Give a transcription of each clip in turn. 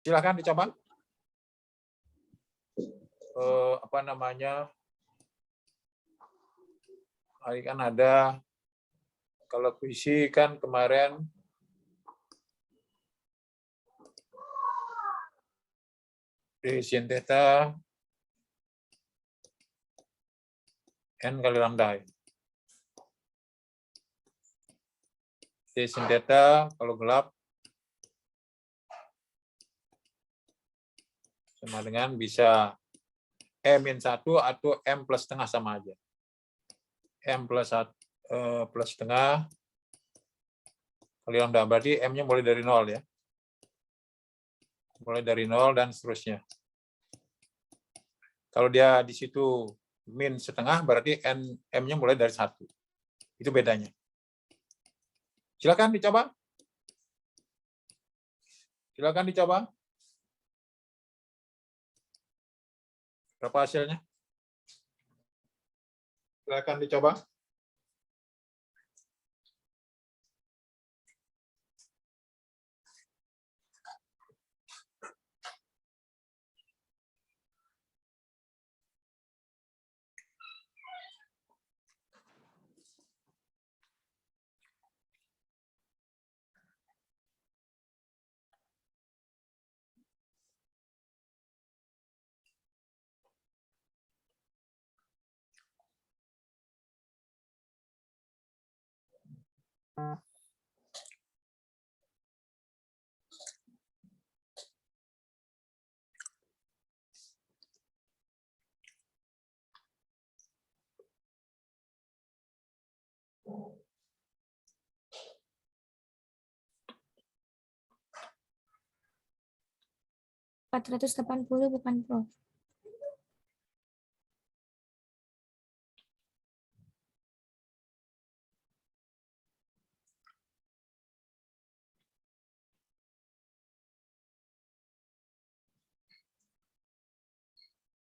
Silakan dicoba. Apa namanya? Hari kan ada, kalau puisi kan kemarin di sin theta n kali lambda. Di sin theta kalau gelap sama dengan bisa M-1 atau M plus setengah sama aja. M plus setengah kali lambda, berarti M-nya mulai dari 0 ya. Mulai dari 0 dan seterusnya. Kalau dia di situ min setengah, berarti M-nya mulai dari 1. Itu bedanya. Silakan dicoba. Silakan dicoba. Berapa hasilnya? Silakan dicoba. Empat 480 bukan, Prof.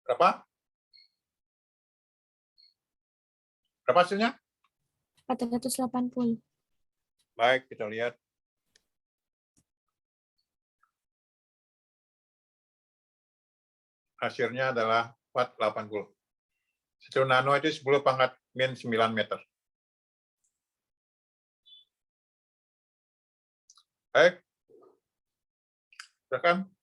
Berapa? Berapa hasilnya? 480. Baik, kita lihat. Hasilnya adalah 480. Satu nano itu 10 pangkat min 9 meter. Baik. Silakan.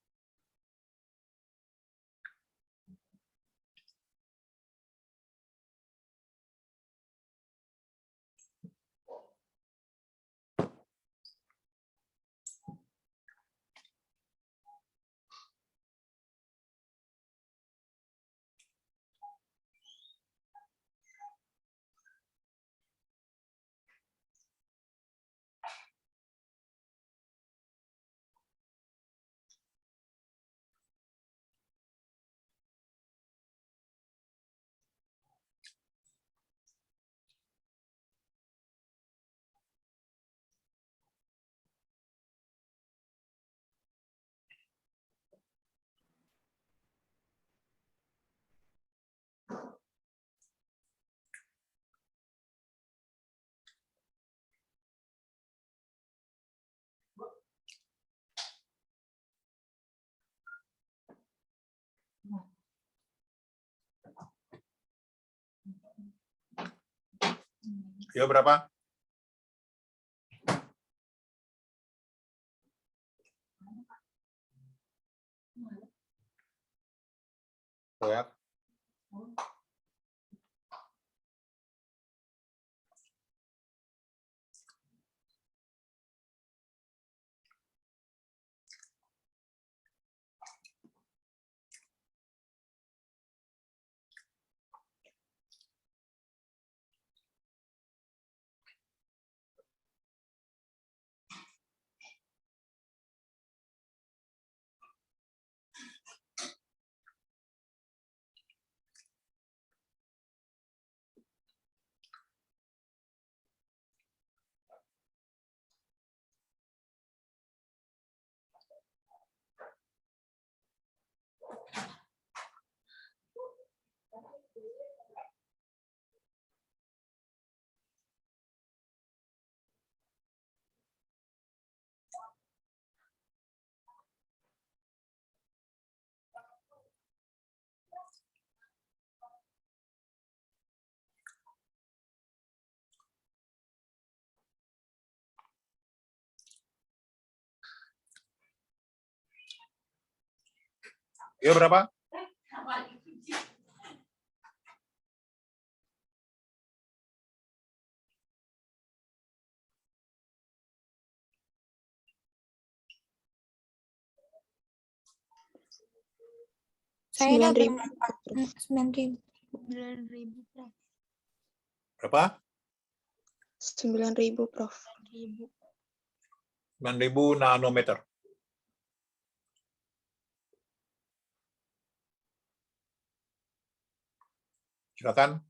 Yo berapa? Lihat. Ayo berapa? Saya udah 9.000. 9.000. 9.000, Prof. Berapa? 9.000, Prof. 9.000 nanometer. Silakan.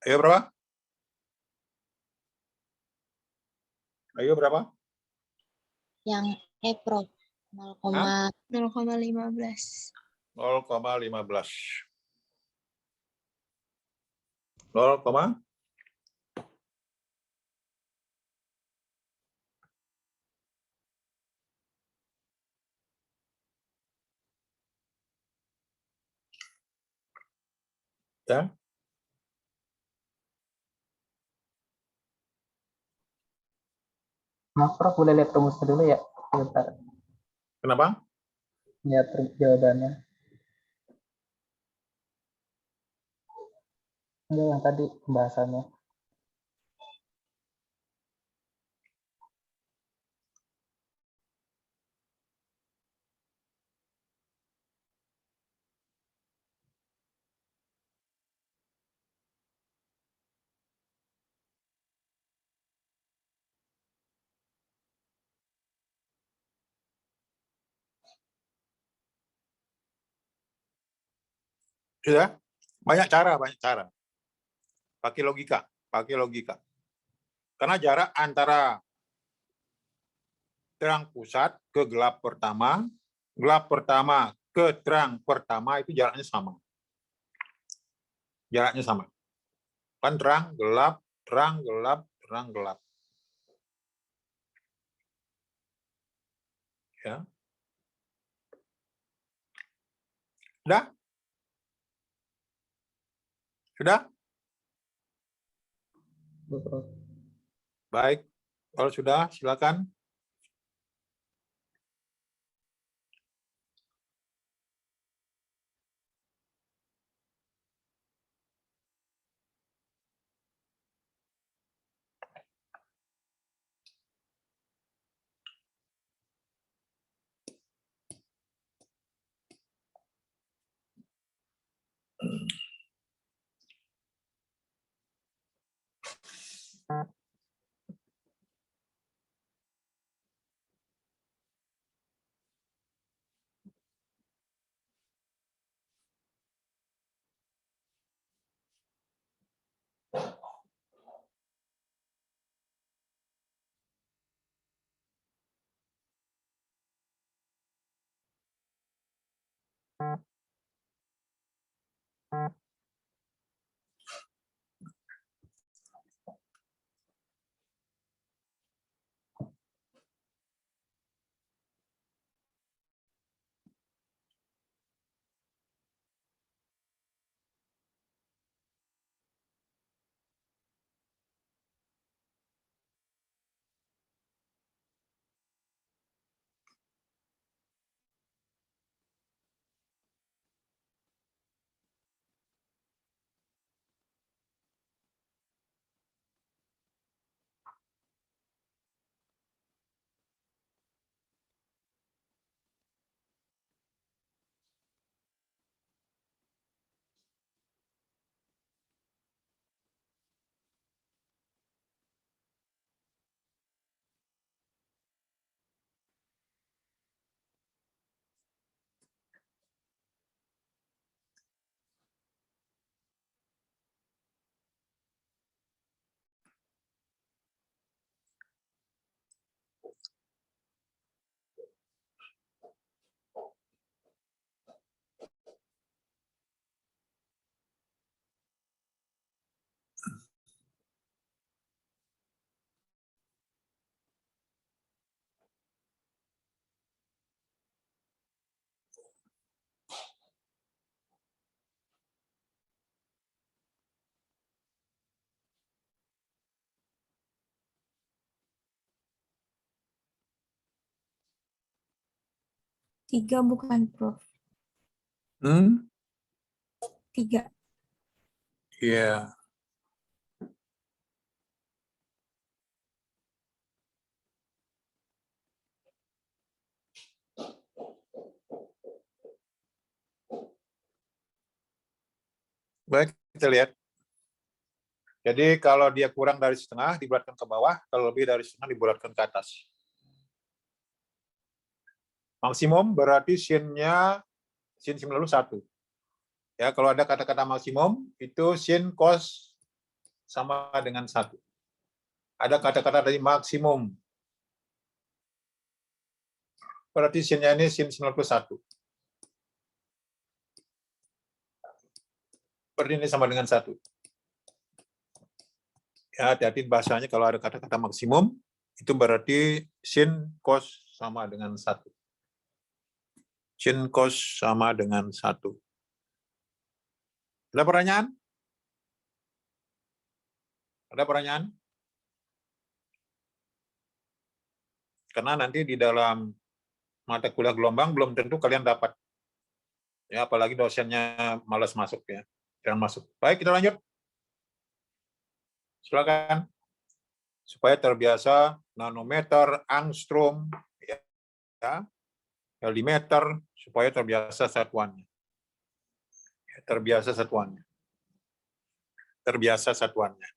Ayo berapa? Ayo berapa? Yang Prof. 0,15. 0,15. 0, ya. Maaf, Prof, boleh lihat rumusnya dulu ya? Sebentar. Kenapa? Lihat jawabannya. Enggak, yang tadi pembahasannya. Sudah? Banyak cara, banyak cara. Pakai logika, pakai logika. Karena jarak antara terang pusat ke gelap pertama ke terang pertama itu jaraknya sama. Jaraknya sama. Kan terang, gelap, terang, gelap, terang, gelap. Ya. Sudah? Sudah? Prof. Baik. Kalau sudah, silakan. Tiga bukan, Prof. Hmm? 3. Iya. Baik, kita lihat. Jadi kalau dia kurang dari setengah, dibulatkan ke bawah. Kalau lebih dari setengah, dibulatkan ke atas. Maksimum berarti sin-nya, sin lalu 1. Ya, kalau ada kata-kata maksimum, itu sin cos sama dengan 1. Ada kata-kata dari maksimum. Berarti sin-nya ini sin 91. Berarti ini sama dengan 1. Ya, hati-hati bahasanya kalau ada kata-kata maksimum, itu berarti sin cos sama dengan 1. Sin cos sama dengan 1. Ada pertanyaan? Ada pertanyaan? Karena nanti di dalam mata kuliah gelombang belum tentu kalian dapat. Ya, apalagi dosennya malas masuk ya. Jangan masuk. Baik, kita lanjut. Silakan. Supaya terbiasa nanometer, angstrom, ya, milimeter, supaya terbiasa satuannya. Ya, terbiasa satuannya. Terbiasa satuannya.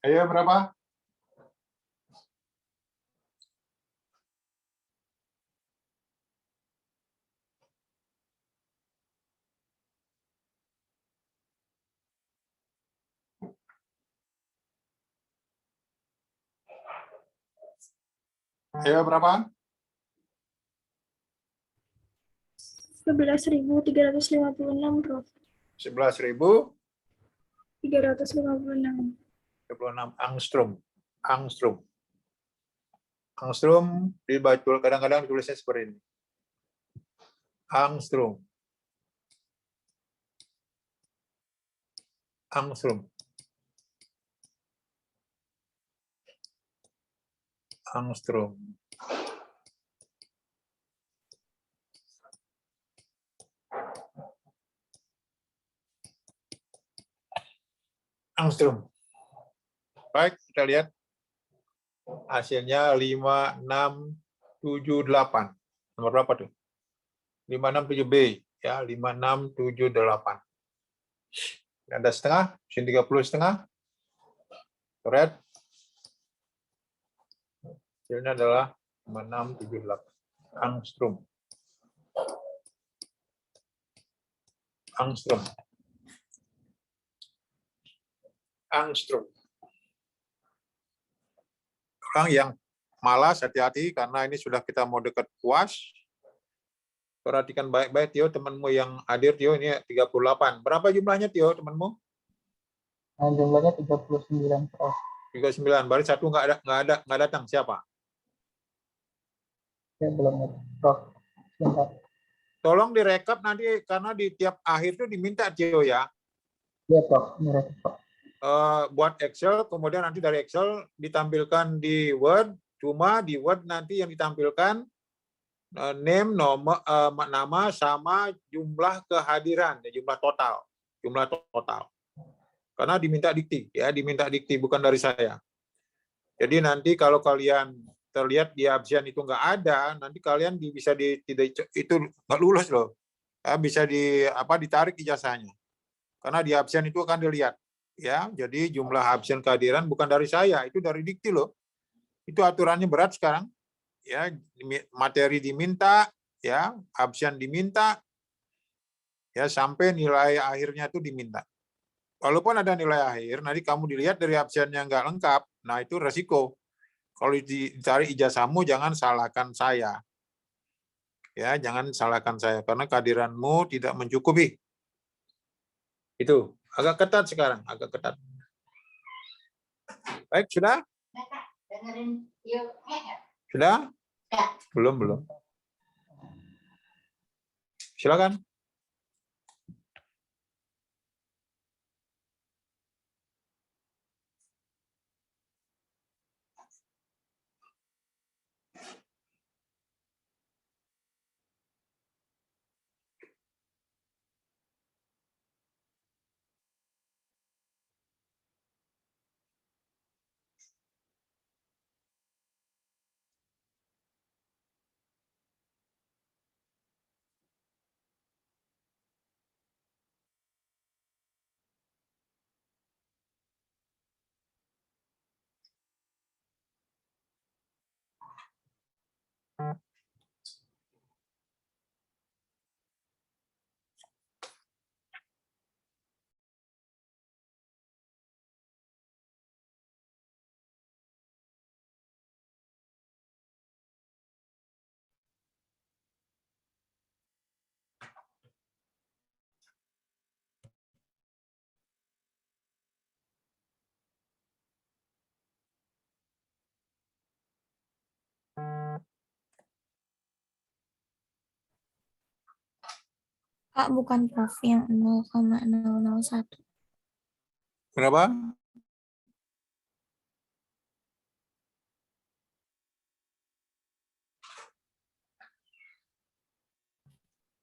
Ayo berapa? Ayo berapa? 11.356, Prof. 11.036 356. angstrom. Angstrom. Angstrom dibaca kadang-kadang tulisnya seperti ini. Angstrom. Angstrom. Angstrom. Angstrom. Baik, kita lihat hasilnya 5678. Nomor berapa tuh? 567B ya, 5678. Ada setengah, sini 30 setengah. Coret. Hasilnya adalah 5678. Angstrom. Angstrom. Angstrom. Orang yang malas, hati-hati karena ini sudah kita mau dekat puas. Perhatikan baik-baik, Tio, temanmu yang hadir, Tio, ini 38. Berapa jumlahnya, Tio, temanmu? Nah, jumlahnya 39, Prof. 39. Baru satu nggak datang. Siapa? Ya, belum ada. Prof. Sebentar. Tolong direkap nanti karena di tiap akhir itu diminta, Tio, ya. Ya, Prof. Ini Prof. Buat Excel, kemudian nanti dari Excel ditampilkan di Word, cuma di Word nanti yang ditampilkan name, nama sama jumlah kehadiran, ya, jumlah total. Karena diminta dikti, ya, diminta dikti bukan dari saya. Jadi nanti kalau kalian terlihat di absen itu nggak ada, nanti kalian bisa itu nggak lulus loh, ya, bisa ditarik ijazahnya. Karena di absen itu akan dilihat. Ya, jadi jumlah absen kehadiran bukan dari saya, itu dari dikti loh. Itu aturannya berat sekarang. Ya, materi diminta, ya, absen diminta, ya, sampai nilai akhirnya itu diminta. Walaupun ada nilai akhir, nanti kamu dilihat dari absennya nggak lengkap, nah itu resiko. Kalau dicari ijazahmu, jangan salahkan saya. Ya, jangan salahkan saya karena kehadiranmu tidak mencukupi. Itu agak ketat sekarang, agak ketat. Baik, sudah? Sudah? Belum. Silakan. Pak, bukan Prof, yang 0,001. Berapa?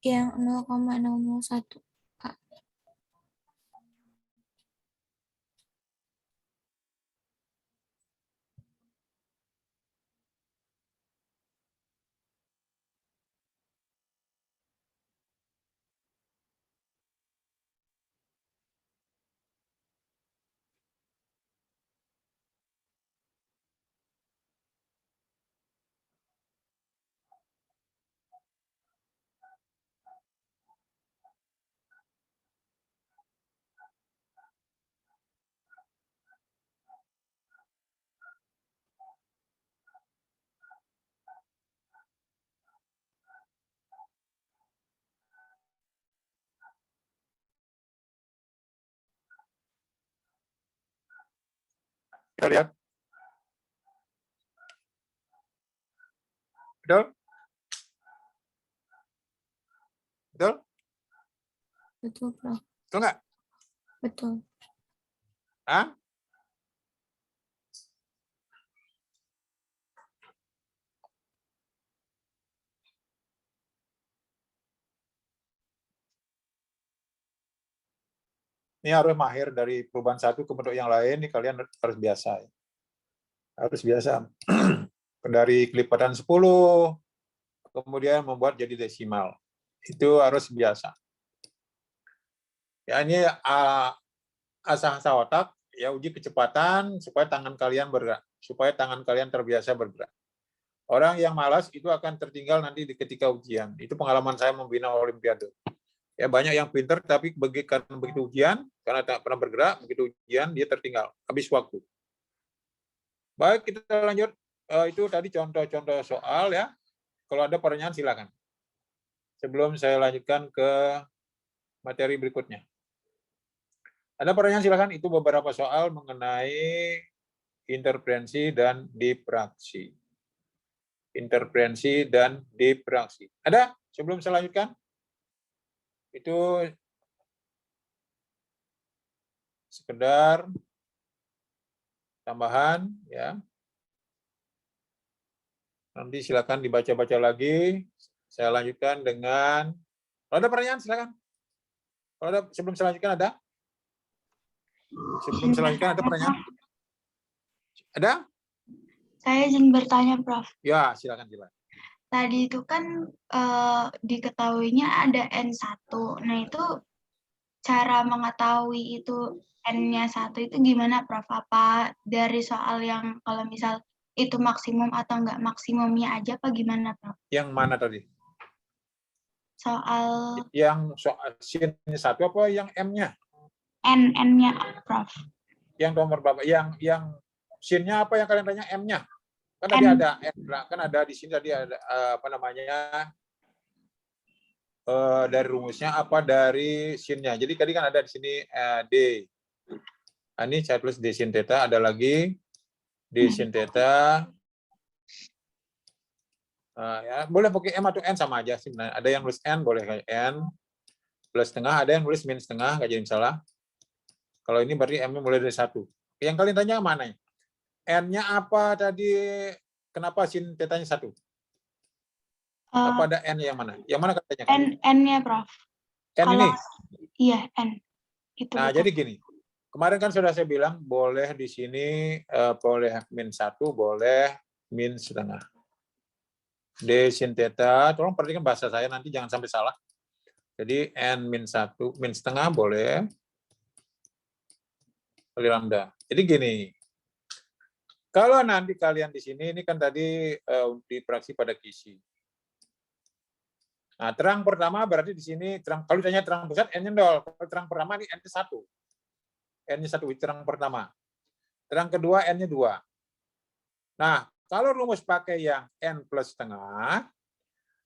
Yang 0,001, Pak. Kita lihat. Betul? Betul? Betul, Prof. Betul nggak? Betul. Hah? Ini harus mahir dari perubahan satu ke bentuk yang lain. Ini kalian harus biasa. Harus biasa. Dari kelipatan 10, kemudian membuat jadi desimal. Itu harus biasa. Ya, ini asah-asah otak, ya uji kecepatan supaya tangan kalian bergerak, supaya tangan kalian terbiasa bergerak. Orang yang malas itu akan tertinggal nanti ketika ujian. Itu pengalaman saya membina olimpiade. Ya, banyak yang pintar tapi karena begitu ujian, karena tak pernah bergerak, begitu ujian dia tertinggal, habis waktu. Baik, kita lanjut. Itu tadi contoh-contoh soal ya. Kalau ada pertanyaan silakan. Sebelum saya lanjutkan ke materi berikutnya. Ada pertanyaan silakan. Itu beberapa soal mengenai interferensi dan diffraksi. Interferensi dan diffraksi. Ada? Sebelum saya lanjutkan? Itu sekedar tambahan ya. Nanti silakan dibaca-baca lagi. Saya lanjutkan dengan, kalau ada pertanyaan silakan. Kalau ada, sebelum saya lanjutkan ada? Sebelum saya lanjutkan ada pertanyaan? Ada? Saya izin bertanya, Prof. Ya, silakan. Tadi itu kan diketahuinya ada N1. Nah, itu cara mengetahui itu N-nya 1 itu gimana, Prof? Apa dari soal yang kalau misal itu maksimum atau enggak maksimumnya aja apa gimana, Prof? Yang mana tadi? Soal Yang soal sin 1 apa yang M-nya? N-nya, Prof. Yang nomor berapa? Yang sin-nya apa yang kalian tanya? M-nya? Kan tadi N. ada kan ada di sini tadi ada apa namanya? Dari rumusnya apa dari sin-nya. Jadi tadi kan ada di sini D. Ini saya tulis D sin theta, ada lagi D sin theta. Ya, boleh pakai M atau N sama aja sih. Ada yang nulis N boleh kayak N plus setengah, ada yang nulis minus setengah, nggak jadi masalah. Kalau ini berarti M-nya mulai dari 1. Yang kalian tanya mana? N-nya apa tadi? Kenapa sin theta-nya 1? Apa ada N yang mana? Yang mana katanya? N-nya, Prof. N ini? Iya, N. Itu Nah, betul. jadi gini. Kemarin kan sudah saya bilang, boleh di sini, boleh min 1, boleh min setengah. D sin theta, tolong perhatikan bahasa saya, nanti jangan sampai salah. Jadi N min 1, min setengah boleh. Kali lambda. Jadi gini, kalau nanti kalian di sini, ini kan tadi diffraksi pada kisi. Nah, terang pertama berarti di sini, kalau ditanya terang pusat, N-nya 0. Kalau terang pertama, ini N-nya 1. N-nya 1, terang pertama. Terang kedua, N-nya 2. Nah, kalau rumus pakai yang N plus setengah,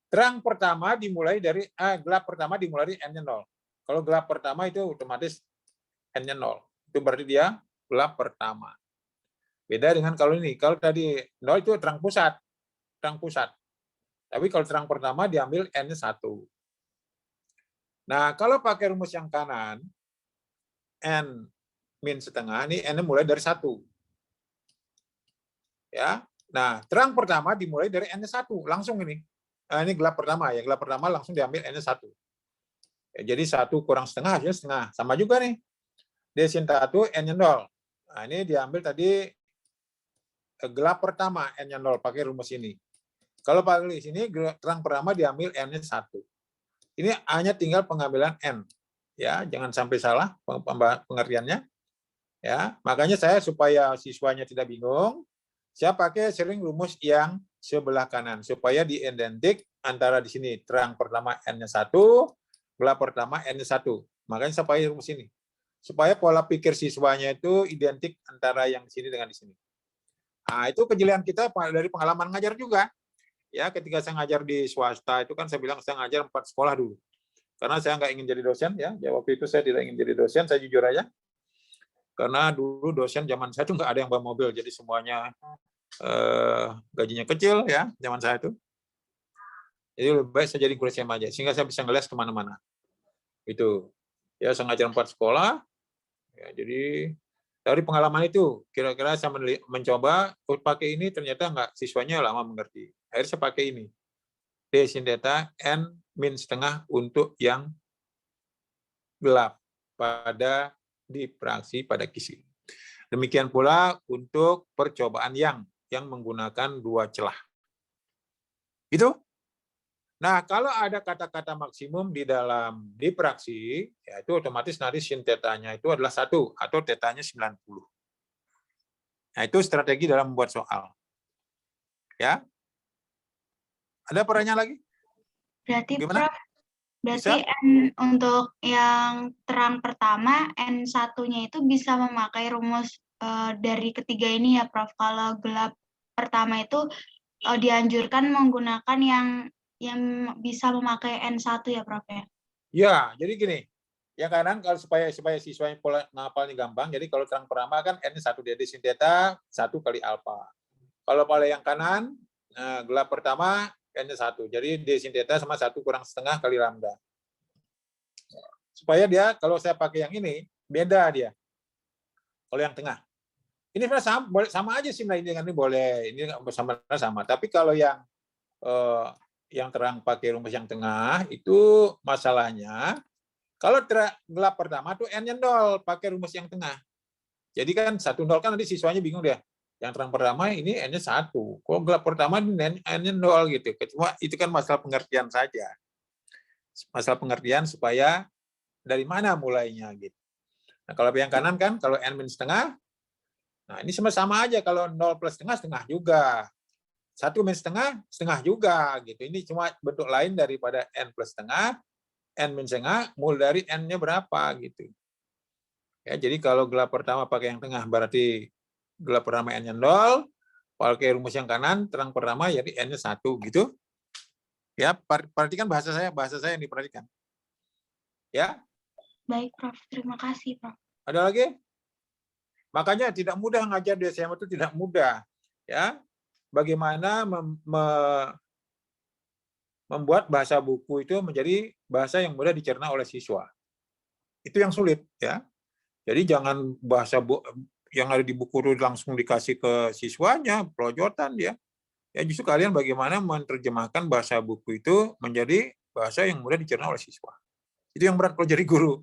terang pertama dimulai dari, gelap pertama dimulai dari N-nya 0. Kalau gelap pertama itu otomatis N-nya 0. Itu berarti dia gelap pertama. Beda dengan kalau ini. Kalau tadi 0 itu terang pusat. Terang pusat. Tapi kalau terang pertama diambil N-nya 1. Nah, kalau pakai rumus yang kanan, N min setengah, ini N mulai dari 1. Ya. Nah, terang pertama dimulai dari N-1, langsung ini. Nah, ini gelap pertama ya, gelap pertama langsung diambil N-1. Ya, jadi 1 kurang setengah, hasilnya setengah. Sama juga nih. D sin 1, N-nya 0. Nah, ini diambil tadi gelap pertama, N-nya 0, pakai rumus ini. Kalau pakai di sini, terang pertama diambil N-nya 1. Ini hanya tinggal pengambilan N. Ya, jangan sampai salah pengertiannya. Ya, makanya saya supaya siswanya tidak bingung, saya pakai sering rumus yang sebelah kanan supaya diidentik antara di sini terang pertama N-nya 1, gelap pertama N-nya 1. Makanya saya pakai rumus ini. Supaya pola pikir siswanya itu identik antara yang di sini dengan di sini. Nah, itu kejelian kita dari pengalaman ngajar juga. Ya, ketika saya ngajar di swasta itu kan saya bilang saya ngajar 4 sekolah dulu. Karena saya nggak ingin jadi dosen ya. Waktu itu saya tidak ingin jadi dosen, saya jujur aja. Karena dulu dosen zaman saya itu nggak ada yang bawa mobil, jadi semuanya gajinya kecil ya zaman saya itu. Jadi lebih baik saya jadi guru SMA aja, sehingga saya bisa ngeles kemana-mana. Itu ya, saya ngajar 4 sekolah. Ya, jadi dari pengalaman itu kira-kira saya mencoba pakai ini, ternyata nggak, siswanya lama mengerti. Akhirnya saya pakai ini. D sin theta N min setengah untuk yang gelap pada difraksi pada kisi. Demikian pula untuk percobaan yang menggunakan 2 celah. Itu. Nah, kalau ada kata-kata maksimum di dalam difraksi, ya itu otomatis nanti sin tetanya itu adalah 1 atau tetanya 90. Nah, itu strategi dalam membuat soal. Ya. Ada pertanyaan lagi? Berarti Gimana? Prof, berarti N untuk yang terang pertama, N1-nya itu bisa memakai rumus dari ketiga ini ya Prof. Kalau gelap pertama itu dianjurkan menggunakan yang bisa memakai N1 ya Prof ya? Ya, jadi gini. Yang kanan kalau supaya siswanya pola ngapalnya gampang, jadi kalau terang pertama kan N 1 D sin theta 1 kali alfa. Kalau pada yang kanan, gelap pertama N 1. Jadi D sin theta sama 1 kurang setengah kali lambda. Supaya dia, kalau saya pakai yang ini, beda dia. Kalau yang tengah. Ini sama aja sih, ini dengan ini boleh. Ini sama. Tapi kalau yang terang pakai rumus yang tengah, itu masalahnya, kalau gelap pertama tuh N-nya 0, pakai rumus yang tengah. Jadi kan 1 0 kan nanti siswanya bingung dia. Yang terang pertama ini N-nya 1. Kok gelap pertama N-nya 0 gitu. Cuma itu kan masalah pengertian saja. Masalah pengertian supaya dari mana mulainya gitu. Nah, kalau yang kanan kan, kalau N min setengah, nah ini sama aja. Kalau 0 plus setengah, setengah juga. 1 min setengah, setengah juga gitu. Ini cuma bentuk lain daripada N plus setengah, N min setengah, mulai dari N-nya berapa gitu. Ya, jadi kalau gelap pertama pakai yang tengah, berarti gelap pertama N-nya 0, pakai rumus yang kanan, terang pertama jadi N-nya 1 gitu. Ya, perhatikan bahasa saya yang diperhatikan. Ya. Baik, Prof. Terima kasih, Prof. Ada lagi? Makanya tidak mudah ngajar di SMA itu, tidak mudah. Ya. Bagaimana membuat bahasa buku itu menjadi bahasa yang mudah dicerna oleh siswa. Itu yang sulit, ya. Jadi jangan bahasa yang ada di buku itu langsung dikasih ke siswanya, pelojotan dia. Ya justru kalian bagaimana menerjemahkan bahasa buku itu menjadi bahasa yang mudah dicerna oleh siswa. Itu yang berat kalau jadi guru.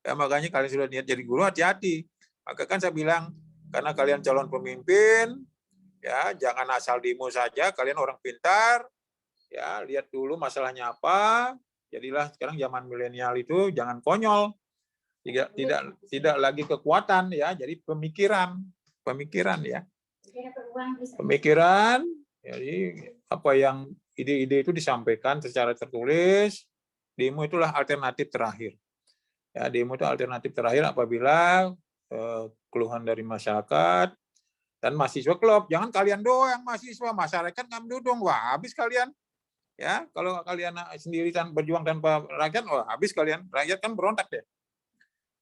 Ya, makanya kalian sudah niat jadi guru, hati-hati. Maka kan saya bilang, karena kalian calon pemimpin, ya jangan asal demo saja, kalian orang pintar, ya lihat dulu masalahnya apa. Jadilah sekarang zaman milenial itu jangan konyol. Tidak lagi kekuatan ya, jadi pemikiran ya. Pemikiran, jadi apa yang ide-ide itu disampaikan secara tertulis, demo itulah alternatif terakhir. Ya, demo itu alternatif terakhir apabila keluhan dari masyarakat dan mahasiswa klub. Jangan kalian doang mahasiswa, masyarakat ngambil dong, wah habis kalian. Ya, kalau kalian sendiri berjuang tanpa rakyat, wah habis kalian. Rakyat kan berontak deh.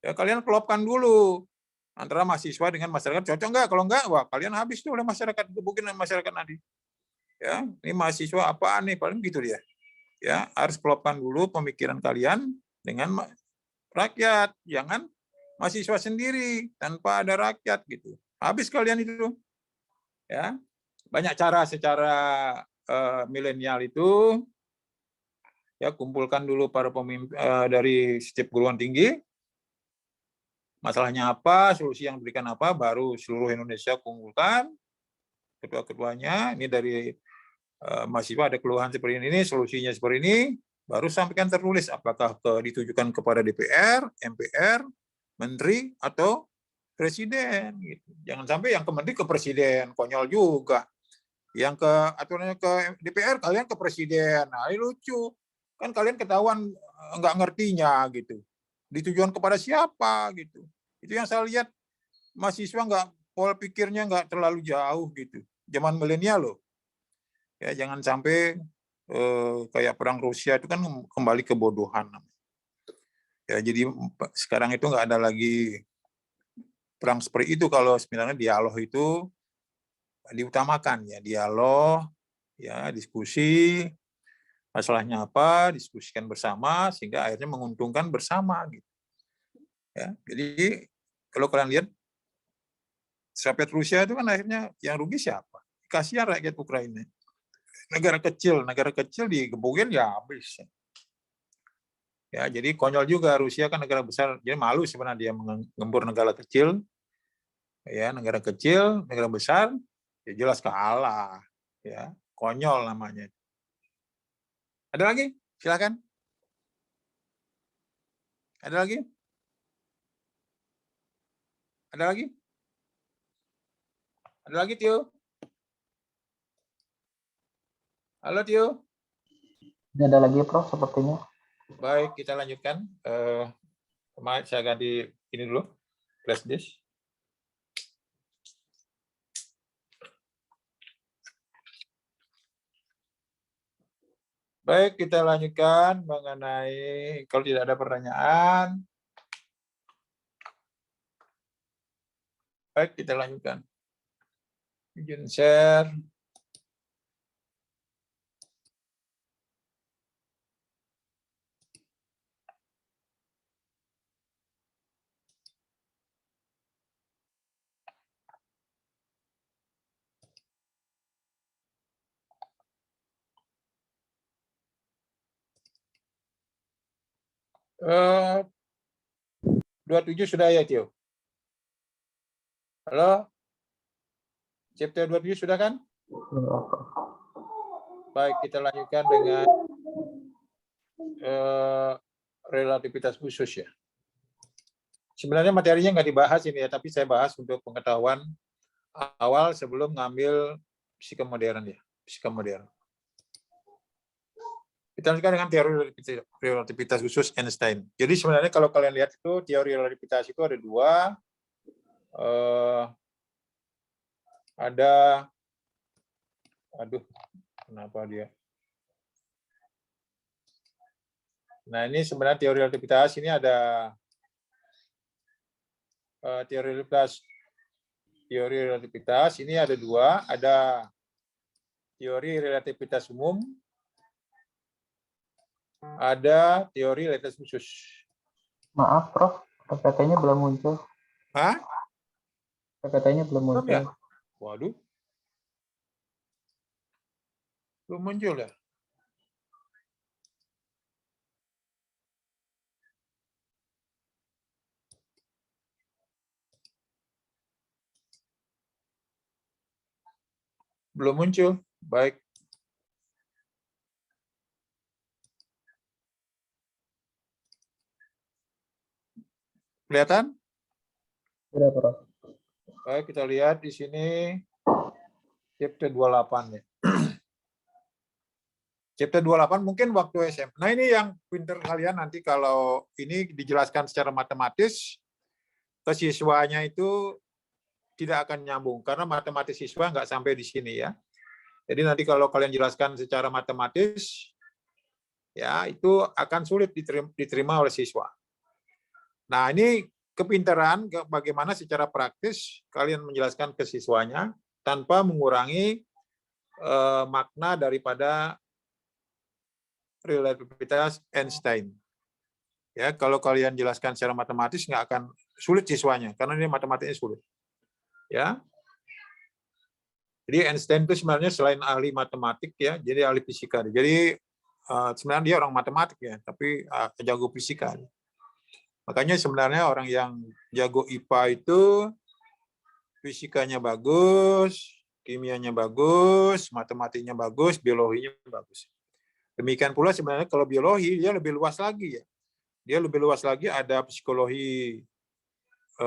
Ya, kalian klopkan dulu antara mahasiswa dengan masyarakat, cocok nggak? Kalau nggak, wah kalian habis tuh oleh masyarakat, gebukin masyarakat nanti. Ya, ini mahasiswa apaan nih? Paling gitu dia. Ya, harus klopkan dulu pemikiran kalian dengan rakyat, jangan mahasiswa sendiri tanpa ada rakyat gitu. Habis kalian itu. Ya. Banyak cara secara milenial itu, ya, kumpulkan dulu para pemimpin dari setiap perguruan tinggi, masalahnya apa, solusi yang diberikan apa, baru seluruh Indonesia kumpulkan, ketua-ketuanya, ini dari mahasiswa ada keluhan seperti ini, solusinya seperti ini, baru sampaikan tertulis apakah ditujukan kepada DPR, MPR, Menteri, atau Presiden. Gitu. Jangan sampai yang ke Menteri ke Presiden, konyol juga. Yang ke aturannya ke DPR, kalian ke Presiden. Nah, ini lucu. Kan kalian ketahuan nggak ngertinya gitu. Ditujukan kepada siapa gitu. Itu yang saya lihat mahasiswa nggak, pola pikirnya nggak terlalu jauh gitu. Zaman milenial loh. Ya, jangan sampai kayak perang Rusia itu kan kembali kebodohan. Ya, jadi sekarang itu nggak ada lagi perang seperti itu kalau sebenarnya dialog itu diutamakan, ya, dialog, ya, diskusi, masalahnya apa, diskusikan bersama sehingga akhirnya menguntungkan bersama gitu. Ya, jadi kalau kalian lihat Soviet Rusia itu kan akhirnya yang rugi siapa? Kasihan rakyat Ukraina. Negara kecil digebukin ya habis. Ya, jadi konyol juga, Rusia kan negara besar, jadi malu sebenarnya dia menggempur negara kecil. Ya, negara kecil, negara besar, ya jelas kalah. Ya, konyol namanya. Ada lagi? Silakan. Ada lagi? Ada lagi? Ada lagi, Tio? Halo, Tio? Ini ada lagi, Prof, sepertinya. Baik, kita lanjutkan. Saya ganti ini dulu, flash disk. Baik, kita lanjutkan mengenai, kalau tidak ada pertanyaan. Baik, kita lanjutkan. Izin share. Uh, 27 sudah ya, Tio? Halo? Chapter 27 sudah kan? Baik, kita lanjutkan dengan relativitas khusus ya. Sebenarnya materinya nggak dibahas ini ya, tapi saya bahas untuk pengetahuan awal sebelum ngambil fisika modern ya, fisika modern. Kita lanjutkan dengan teori relativitas khusus Einstein. Jadi sebenarnya kalau kalian lihat itu teori relativitas itu ada dua. Ada, aduh, kenapa dia? Nah, ini sebenarnya teori relativitas ini ada teori relativitas ini ada dua, ada teori relativitas umum, ada teori relativitas khusus. Maaf, Prof, PPT-nya belum muncul. Hah? PPT-nya belum Belum muncul. ya? Waduh. Belum muncul ya? Belum muncul. Baik. Kelihatan? Sudah, Prof. Baik, kita lihat di sini chapter 28 ya. Chapter 28 mungkin waktu SMP. Nah, ini yang pinter kalian nanti kalau ini dijelaskan secara matematis ke siswanya itu tidak akan nyambung karena matematis siswa nggak sampai di sini ya. Jadi nanti kalau kalian jelaskan secara matematis ya itu akan sulit diterima oleh siswa. Nah, ini kepintaran bagaimana secara praktis kalian menjelaskan ke siswanya tanpa mengurangi makna daripada relativitas Einstein. Ya, kalau kalian jelaskan secara matematis nggak akan sulit siswanya karena ini matematiknya sulit. Ya. Jadi Einstein itu sebenarnya selain ahli matematik ya, jadi ahli fisika. Jadi sebenarnya dia orang matematik ya, tapi jago fisika. Makanya sebenarnya orang yang jago IPA itu fisikanya bagus, kimianya bagus, matematiknya bagus, biologinya bagus. Demikian pula sebenarnya kalau biologi dia lebih luas lagi ya. Dia lebih luas lagi, ada psikologi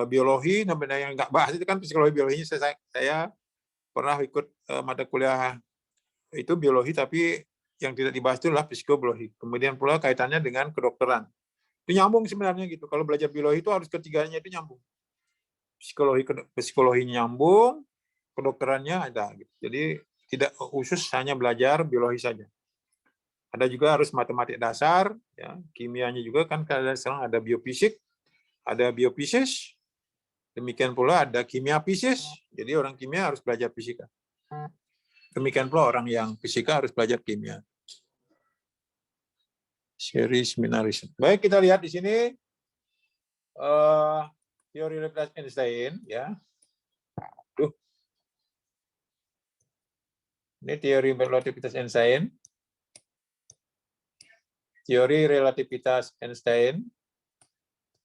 biologi, namanya yang nggak bahas itu kan psikologi biologinya. Saya pernah ikut mata kuliah itu biologi, tapi yang tidak dibahas itu adalah psikologi. Kemudian pula kaitannya dengan kedokteran. Itu nyambung sebenarnya gitu. Kalau belajar biologi itu harus ketiganya itu nyambung. Psikologinya nyambung, kedokterannya ada. Gitu. Jadi tidak khusus hanya belajar biologi saja. Ada juga harus matematik dasar, ya, kimianya juga kan sekarang ada biofisik, ada biofisis, demikian pula ada kimia fisis, jadi orang kimia harus belajar fisika. Demikian pula orang yang fisika harus belajar kimia. Series minarisme. Baik, kita lihat di sini teori relativitas Einstein, ya. Ini teori relativitas Einstein. Teori relativitas Einstein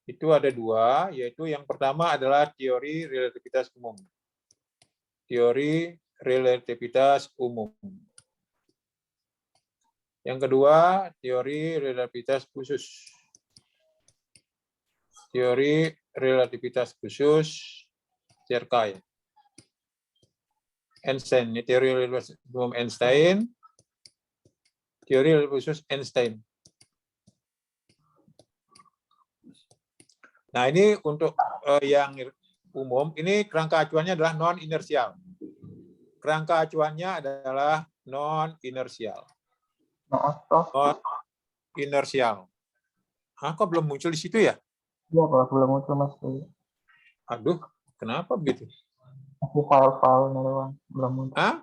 itu ada dua, yaitu yang pertama adalah teori relativitas umum. Teori relativitas umum. Yang kedua, teori relativitas khusus. Teori relativitas khusus Cherkai. Einstein, ini teori relativitas umum Einstein. Teori relativitas khusus Einstein. Nah, ini untuk yang umum, ini kerangka acuannya adalah non-inersial. Kerangka acuannya adalah non-inersial. Maaf, Prof. Non-inersial. Hah, kok belum muncul di situ ya? Iya, Prof. Belum muncul, Mas. Aduh, kenapa begitu? Masih file-filenya doang. Belum muncul. Hah?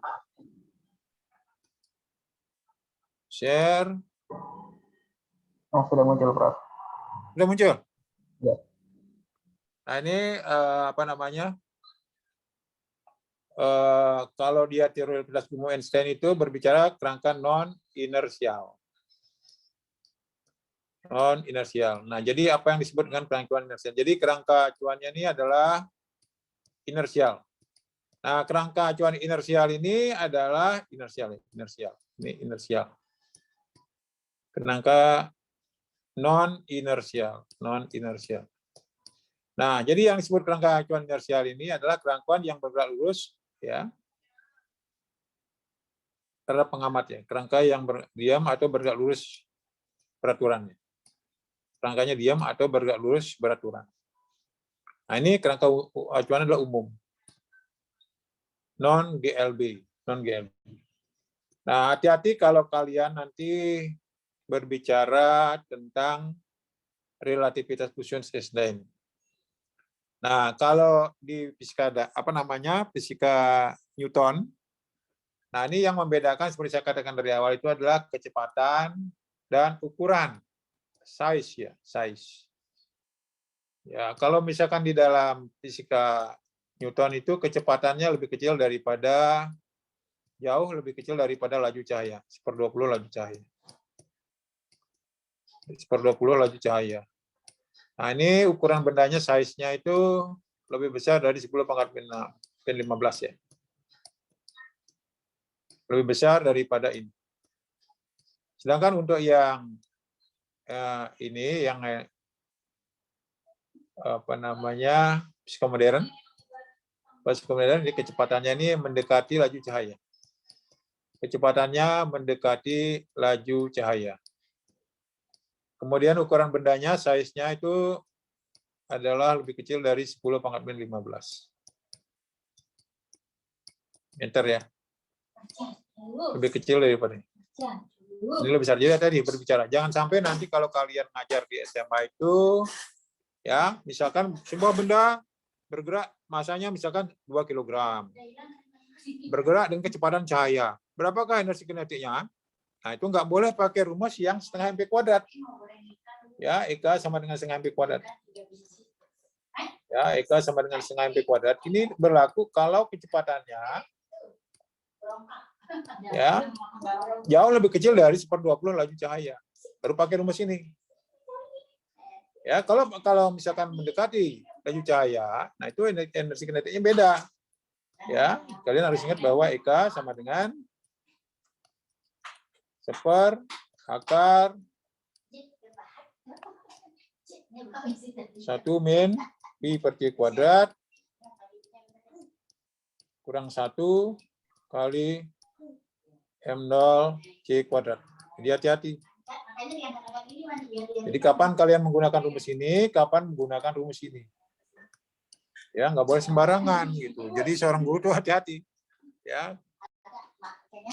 Share. Oh, sudah muncul, Prof. Sudah muncul? Ya. Nah, ini apa namanya? Kalau dia teori relativitas umum Einstein itu berbicara kerangka non-inersial. Non-inersial. Nah, jadi apa yang disebut dengan kerangka inersial? Jadi kerangka acuannya ini adalah inersial. Nah, kerangka acuan inersial ini adalah inersial. Ini inersial. Kerangka non-inersial. Non-inersial. Nah, jadi yang disebut kerangka acuan inersial ini adalah kerangkuan yang bergerak lurus, ya, terhadap pengamat ya. Kerangka yang diam atau bergerak lurus beraturannya. Kerangkanya diam atau bergerak lurus beraturan. Nah, ini kerangka acuan adalah umum. Non-GLB. Non-GLB. Nah, hati-hati kalau kalian nanti berbicara tentang relativitas khusus Einstein. Nah, kalau di fisika fisika Newton, nah ini yang membedakan seperti saya katakan dari awal itu adalah kecepatan dan ukuran, size ya, size. Ya, kalau misalkan di dalam fisika Newton itu kecepatannya lebih kecil daripada jauh lebih kecil daripada laju cahaya, 1/20 laju cahaya. 1/20 laju cahaya. Nah, ini ukuran bendanya size-nya itu lebih besar dari 10⁻⁵ ya. Lebih besar daripada ini. Sedangkan untuk yang ini, yang fisika modern, ini kecepatannya ini mendekati laju cahaya. Kecepatannya mendekati laju cahaya. Kemudian ukuran bendanya, size-nya itu adalah lebih kecil dari 10⁻⁵ meter ya. Lebih kecil daripada ini. Ini lebih besar. Jadi tadi berbicara, jangan sampai nanti kalau kalian ngajar di SMA itu, ya, misalkan sebuah benda bergerak, masanya misalkan 2 kg. Bergerak dengan kecepatan cahaya. Berapakah energi kinetiknya? Nah, itu nggak boleh pakai rumus yang setengah MP². Ya, EK sama dengan setengah MP kuadrat. Ya, EK sama dengan setengah MP kuadrat. Ini berlaku kalau kecepatannya ya jauh lebih kecil dari 1/20 laju cahaya. Baru pakai rumus ini. Ya, kalau misalkan mendekati laju cahaya, nah itu energi kinetiknya beda. Ya, kalian harus ingat bahwa EK sama dengan 1/((() (1 min pi per T kuadrat kurang 1 kali M0 C kuadrat. Jadi hati-hati. Jadi kapan kalian menggunakan rumus ini, kapan menggunakan rumus ini. Ya, nggak boleh sembarangan gitu. Jadi seorang guru tuh hati-hati. Ya.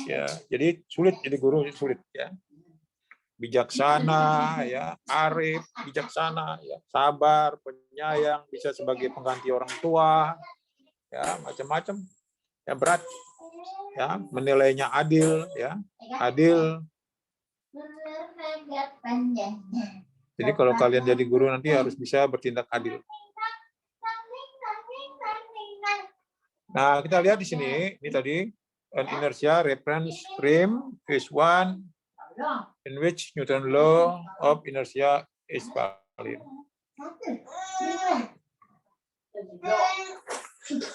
Ya, jadi sulit jadi guru, sulit ya. Bijaksana ya, arif, bijaksana ya, sabar, penyayang, bisa sebagai pengganti orang tua. Ya, macam-macam. Ya berat. Ya, menilainya adil ya. Adil. Jadi kalau kalian jadi guru nanti harus bisa bertindak adil. Nah, kita lihat di sini, ini tadi an inertia reference frame is one in which Newton law of inertia is valid.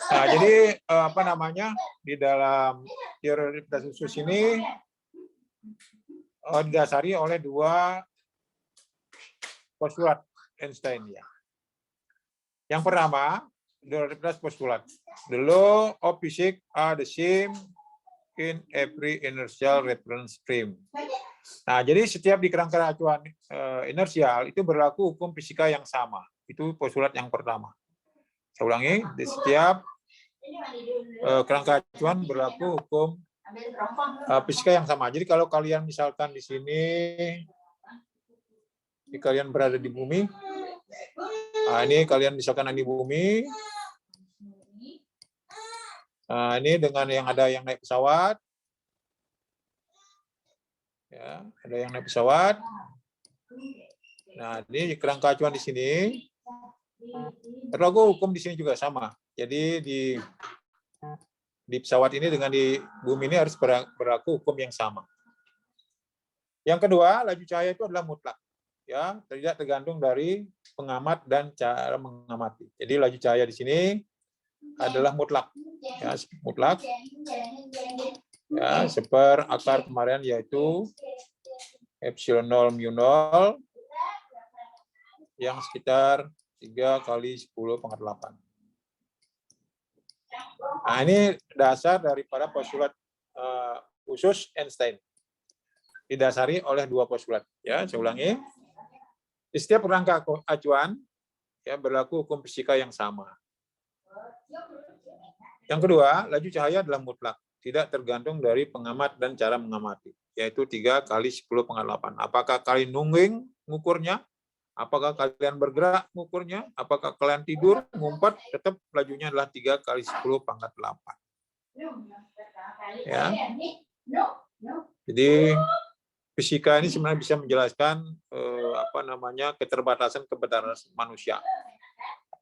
Nah, jadi apa namanya di dalam teori relativitas khusus ini didasari oleh dua postulat Einstein ya. Yang pertama, relativitas postulat. The law of physics are the same in every inertial reference frame. Nah, jadi setiap di kerangka acuan inersial itu berlaku hukum fisika yang sama. Itu postulat yang pertama. Saya ulangi, di setiap kerangka acuan berlaku hukum fisika yang sama. Jadi kalau kalian misalkan di sini, kalian berada di bumi, nah ini kalian misalkan di bumi, nah ini dengan yang ada yang naik pesawat, ya ada yang naik pesawat. Nah ini kerangka acuan di sini, berlaku hukum di sini juga sama. Jadi di pesawat ini dengan di bumi ini harus berlaku hukum yang sama. Yang kedua, laju cahaya itu adalah mutlak. Ya, tidak tergantung dari pengamat dan cara mengamati. Jadi laju cahaya di sini adalah mutlak. Ya, mutlak. Ya, seper akar kemarin yaitu epsilon 0 mu 0 yang sekitar 3 kali 10⁸. Nah, ini dasar daripada postulat khusus Einstein. Didasari oleh dua postulat. Ya, saya ulangi. Di setiap kerangka acuan ya berlaku hukum fisika yang sama. Yang kedua, laju cahaya adalah mutlak, tidak tergantung dari pengamat dan cara mengamati, yaitu 3 kali 10⁸. Apakah kalian nungging ngukurnya? Apakah kalian bergerak ngukurnya? Apakah kalian tidur, ngumpet, tetap lajunya adalah 3 kali 10⁸. Ya. Jadi fisika ini sebenarnya bisa menjelaskan keterbatasan manusia.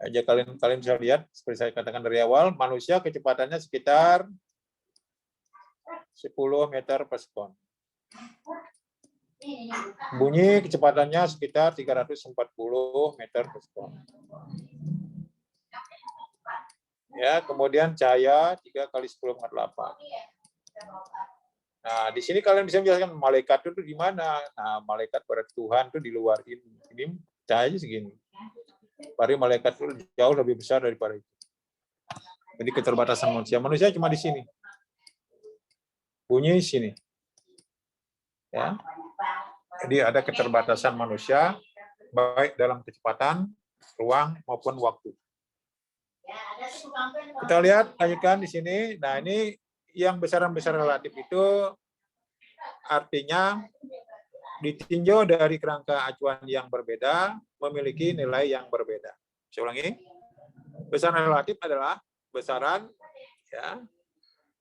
Aja kalian bisa lihat seperti saya katakan dari awal, manusia kecepatannya sekitar 10 meter per sekon. Bunyi kecepatannya sekitar 340 meter per sekon. Ya, kemudian cahaya 3 kali 10⁸. Nah, di sini kalian bisa menjelaskan malaikat itu di mana? Nah, malaikat pada Tuhan itu di luar ini. Ini cahayanya segini. Padahal malaikat itu jauh lebih besar daripada itu. Jadi keterbatasan manusia. Manusia cuma di sini. Bunyi di sini. Ya. Jadi ada keterbatasan manusia baik dalam kecepatan, ruang maupun waktu. Kita lihat lanjutkan di sini. Nah, ini yang besaran-besaran relatif itu artinya ditinjau dari kerangka acuan yang berbeda memiliki nilai yang berbeda. Saya ulangi. Besaran relatif adalah besaran ya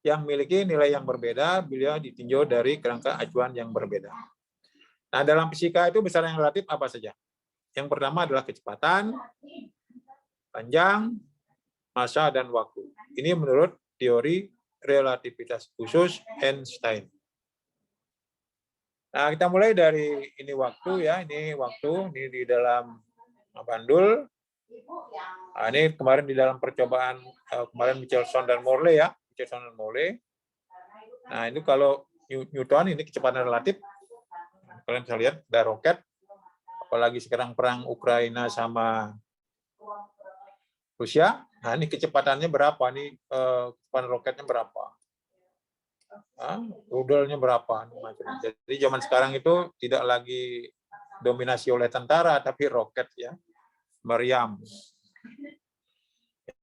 yang memiliki nilai yang berbeda bila ditinjau dari kerangka acuan yang berbeda. Nah, dalam fisika itu besaran yang relatif apa saja? Yang pertama adalah kecepatan, panjang, massa, dan waktu. Ini menurut teori relativitas khusus Einstein. Nah, kita mulai dari ini waktu ya, ini waktu, ini di dalam bandul. Nah, ini kemarin di dalam percobaan kemarin Michelson dan Morley ya, Michelson dan Morley. Nah, itu kalau Newton ini kecepatan relatif. Kalian bisa lihat ada roket, apalagi sekarang perang Ukraina sama Rusia. Nah, ini kecepatannya berapa? Ini kecepatan roketnya berapa? Rudalnya berapa? Jadi zaman sekarang itu tidak lagi dominasi oleh tentara, tapi roket ya, meriam.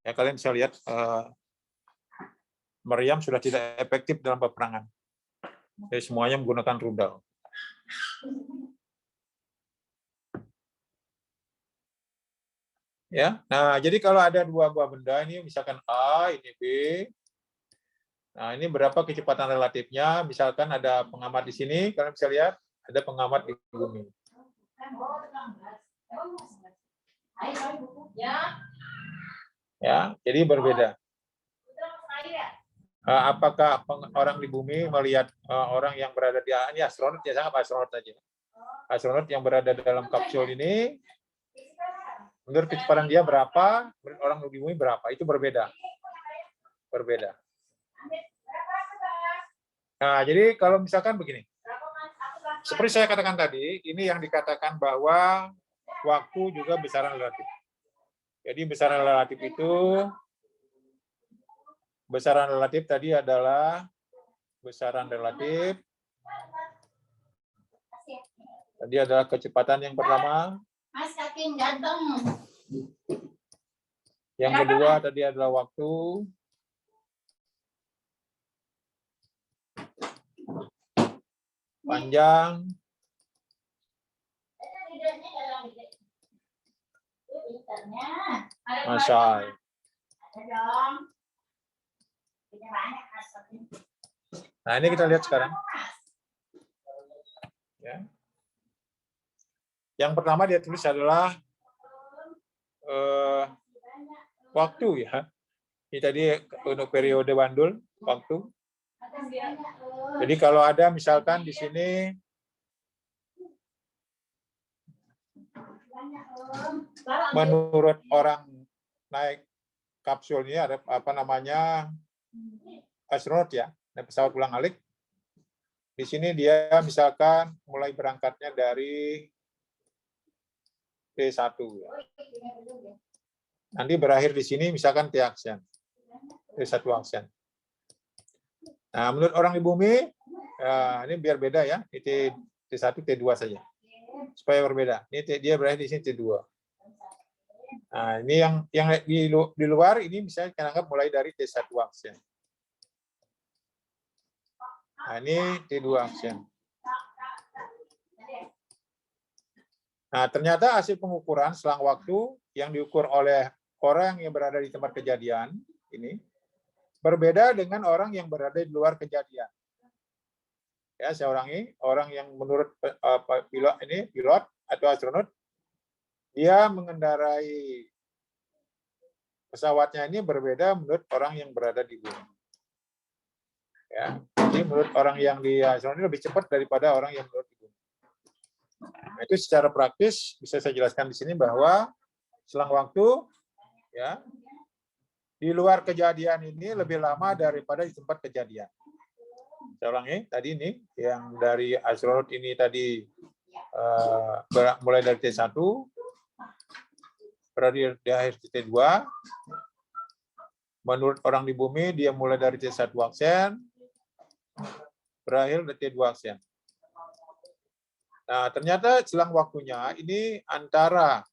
Ya, kalian bisa lihat meriam sudah tidak efektif dalam peperangan. Jadi semuanya menggunakan rudal. Ya, nah jadi kalau ada dua buah benda ini, misalkan A, ini B. Nah ini berapa kecepatan relatifnya? Misalkan ada pengamat di sini, kalian bisa lihat ada pengamat di bumi. Ya, jadi berbeda. Apakah orang di bumi melihat orang yang berada di ini astronot ya, sangat astronot saja. Astronot yang berada dalam kapsul ini, menurut kecepatan dia berapa, menurut orang di bumi berapa, itu berbeda. Berbeda. Nah, jadi kalau misalkan begini, seperti saya katakan tadi, ini yang dikatakan bahwa waktu juga besaran relatif. Jadi besaran relatif itu, besaran relatif tadi adalah besaran relatif. Tadi adalah kecepatan yang pertama. Mas Kaking ganteng. Yang kedua tadi adalah waktu. Panjang. Massa. Nah, ini kita lihat sekarang. Ya. Yang pertama dia tulis adalah waktu ya. Ini tadi untuk periode bandul, waktu. Jadi kalau ada misalkan di sini menurut orang naik kapsul ini ada apa namanya astronot ya, naik pesawat ulang-alik. Di sini dia misalkan mulai berangkatnya dari T1 ya. Nanti berakhir di sini misalkan T aksen. T1 aksen. Nah, menurut orang di bumi ya, ini biar beda ya. Ini T1, T2 saja. Supaya berbeda. Ini dia berakhir di sini T2. Nah, ini yang di luar ini misalnya kita anggap mulai dari T1 aksen. Nah, ini T2 aksen. Nah, ternyata hasil pengukuran selang waktu yang diukur oleh orang yang berada di tempat kejadian ini berbeda dengan orang yang berada di luar kejadian. Ya, saya ulangi, orang yang menurut pilot atau astronot, dia mengendarai pesawatnya ini berbeda menurut orang yang berada di bumi. Ya, jadi menurut orang yang di astronot ini lebih cepat daripada orang yang menurut di bumi. Nah, itu secara praktis bisa saya jelaskan di sini bahwa selang waktu ya di luar kejadian ini lebih lama daripada di tempat kejadian. Saya ulangi, tadi ini yang dari astronot ini tadi mulai dari T1 berakhir di akhir T2. Menurut orang di bumi dia mulai dari T1 aksen berakhir di T2 aksen. Nah, ternyata selang waktunya ini antara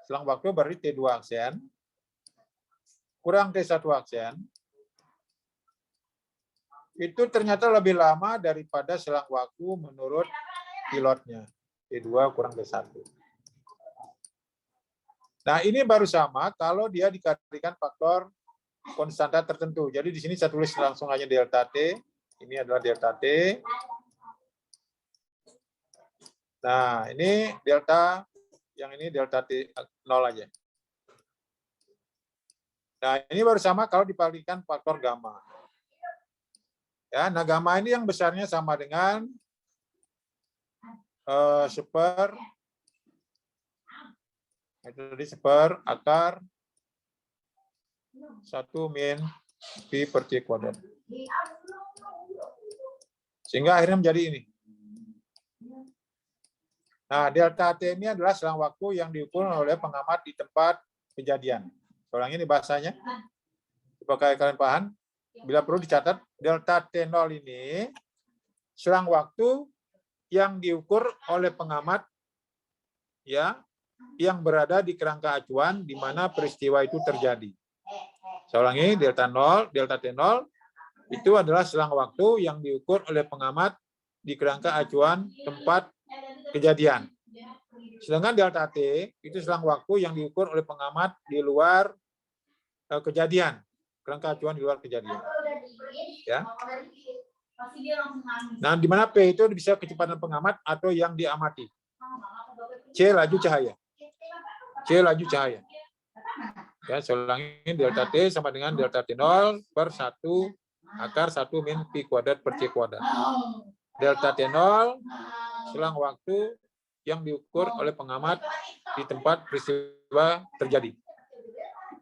selang waktu berarti T2 aksen kurang T1 aksen itu ternyata lebih lama daripada selang waktu menurut pilotnya. T2 kurang T1. Nah, ini baru sama kalau dia dikalikan faktor konstanta tertentu. Jadi di sini saya tulis langsung aja delta T. Ini adalah delta T. Nah, ini delta yang ini delta T 0 aja. Nah, ini baru sama kalau dibalikan faktor gamma. Ya, nah gamma ini yang besarnya sama dengan seper akar 1 min pi per T kuadrat. Sehingga akhirnya menjadi ini. Nah, delta T ini adalah selang waktu yang diukur oleh pengamat di tempat kejadian. Soalnya ini bahasanya. Apakah kalian paham? Bila perlu dicatat, delta T0 ini selang waktu yang diukur oleh pengamat ya yang berada di kerangka acuan di mana peristiwa itu terjadi. Saya ulangi, delta T0 itu adalah selang waktu yang diukur oleh pengamat di kerangka acuan tempat kejadian. Sedangkan delta T itu selang waktu yang diukur oleh pengamat di luar kejadian, kerangka acuan di luar kejadian. Ya. Nah, di mana P itu bisa kecepatan pengamat atau yang diamati. C laju cahaya. C laju cahaya. Ya, saya ulangi, delta T sama dengan delta T0 per 1 akar 1 min pi kuadrat per C kuadrat. Delta T0 selang waktu yang diukur oleh pengamat di tempat peristiwa terjadi.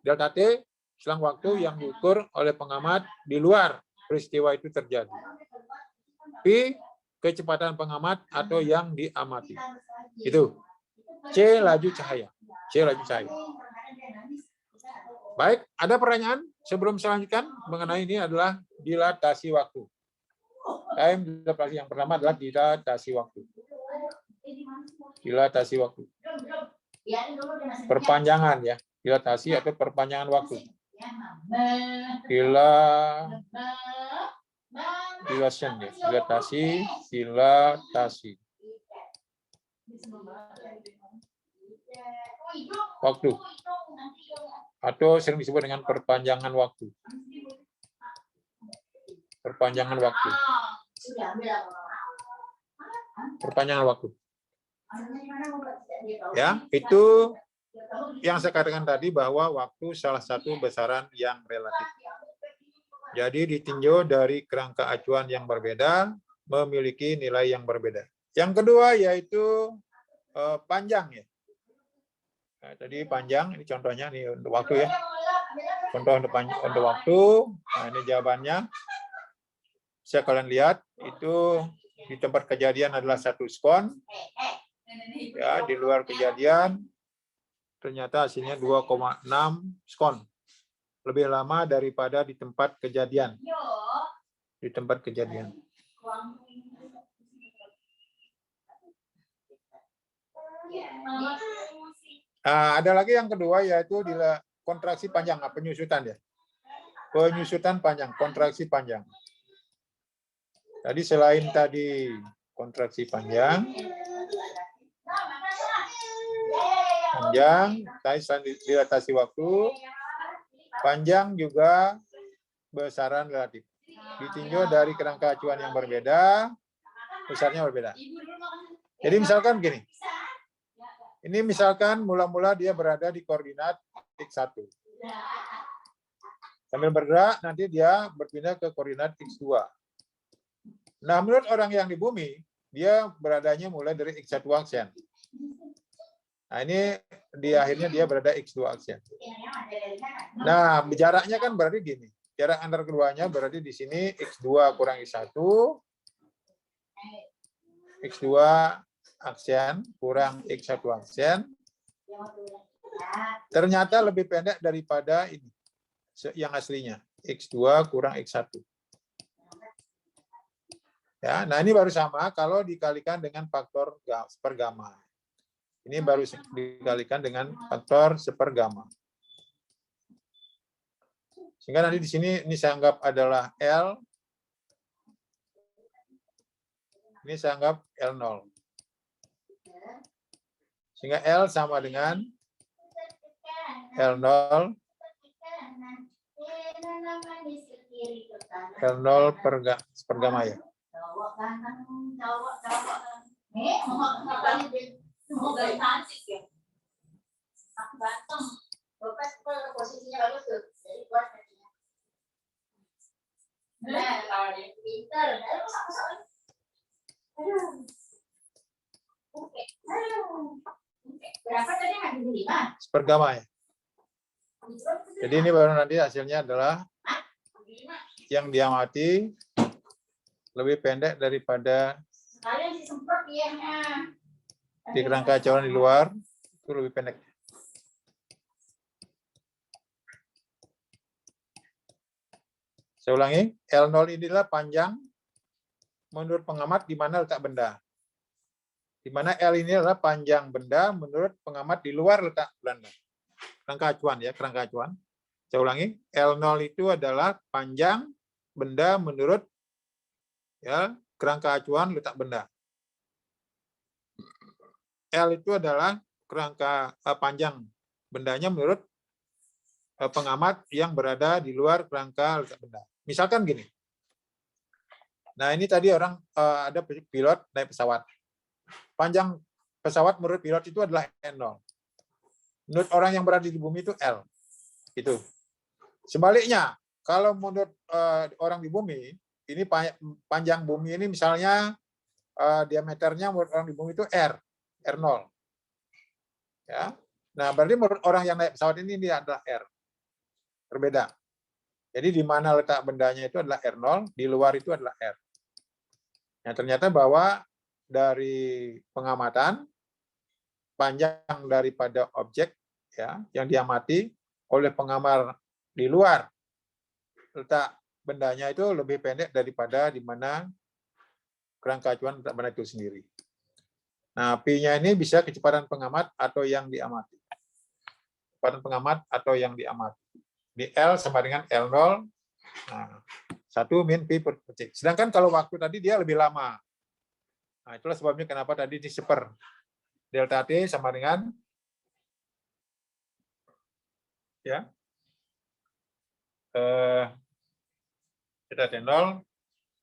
Delta T selang waktu yang diukur oleh pengamat di luar peristiwa itu terjadi. Pi kecepatan pengamat atau yang diamati. Itu. C laju cahaya. C laju cahaya. Baik, ada pertanyaan sebelum saya lanjutkan mengenai ini adalah dilatasi waktu. Time dilatasi yang pertama adalah dilatasi waktu. Dilatasi waktu. Perpanjangan ya, dilatasi atau perpanjangan waktu. Dilation ya, dilatasi. Waktu. Atau sering disebut dengan perpanjangan waktu. Perpanjangan waktu. Perpanjangan waktu. Ya, itu yang saya katakan tadi bahwa waktu salah satu besaran yang relatif. Jadi ditinjau dari kerangka acuan yang berbeda, memiliki nilai yang berbeda. Yang kedua yaitu panjang ya. Nah, tadi panjang, ini contohnya nih untuk waktu ya. Contoh untuk waktu, nah ini jawabannya. Bisa kalian lihat, itu di tempat kejadian adalah 1 skon. Ya, di luar kejadian, ternyata hasilnya 2,6 skon. Lebih lama daripada di tempat kejadian. Di tempat kejadian. Ada lagi yang kedua yaitu di kontraksi panjang, penyusutan ya. Penyusutan panjang, kontraksi panjang. Tadi selain tadi kontraksi panjang, tadi selain dilatasi waktu, panjang juga besaran relatif. Ditinjau dari kerangka acuan yang berbeda, besarnya berbeda. Jadi misalkan gini. Ini misalkan mula-mula dia berada di koordinat X1. Sambil bergerak, nanti dia berpindah ke koordinat X2. Nah, menurut orang yang di bumi, dia beradanya mulai dari X1 aksen. Nah, ini di akhirnya dia berada X2 aksen. Nah, jaraknya kan berarti gini. Jarak antar keduanya berarti di sini X2 kurang X1. X2 aksen kurang X1 aksen ternyata lebih pendek daripada ini yang aslinya X2 kurang X1 ya. Nah ini baru sama kalau dikalikan dengan faktor sepergamma. Ini baru dikalikan dengan faktor sepergamma sehingga nanti di sini ini saya anggap adalah L, ini saya anggap L0. Sehingga L sama dengan L0 per gamma ya. Berapa tadi nggak 5? Sepergamma ya. Jadi ini baru nanti hasilnya adalah yang diamati lebih pendek daripada Sekalian disemprot ianya. di kerangka acuan di luar, itu lebih pendek. Saya ulangi, L0 inilah panjang menurut pengamat di mana letak benda. Di mana L ini adalah panjang benda menurut pengamat di luar letak benda. Kerangka acuan ya, kerangka acuan. Saya ulangi, L0 itu adalah panjang benda menurut ya kerangka acuan letak benda. L itu adalah kerangka panjang bendanya menurut pengamat yang berada di luar kerangka letak benda. Misalkan gini. Nah, ini tadi orang ada pilot naik pesawat. Panjang pesawat menurut pilot itu adalah N0. Menurut orang yang berada di bumi itu L. Itu. Sebaliknya, kalau menurut orang di bumi, ini panjang bumi ini misalnya diameternya menurut orang di bumi itu R0. Ya. Nah, berarti menurut orang yang naik pesawat ini dia adalah R. Berbeda. Jadi di mana letak bendanya itu adalah R0, di luar itu adalah R. Nah, ternyata bahwa dari pengamatan panjang daripada objek ya yang diamati oleh pengamat di luar letak bendanya itu lebih pendek daripada di mana kerangka acuan letak benda itu sendiri. Nah, P-nya ini bisa kecepatan pengamat atau yang diamati. Kecepatan pengamat atau yang diamati. Di L sama dengan L0. Nah, 1 min P per detik. Sedangkan kalau waktu tadi dia lebih lama. Nah, itulah sebabnya kenapa tadi di seper. Delta T sama dengan ya delta T0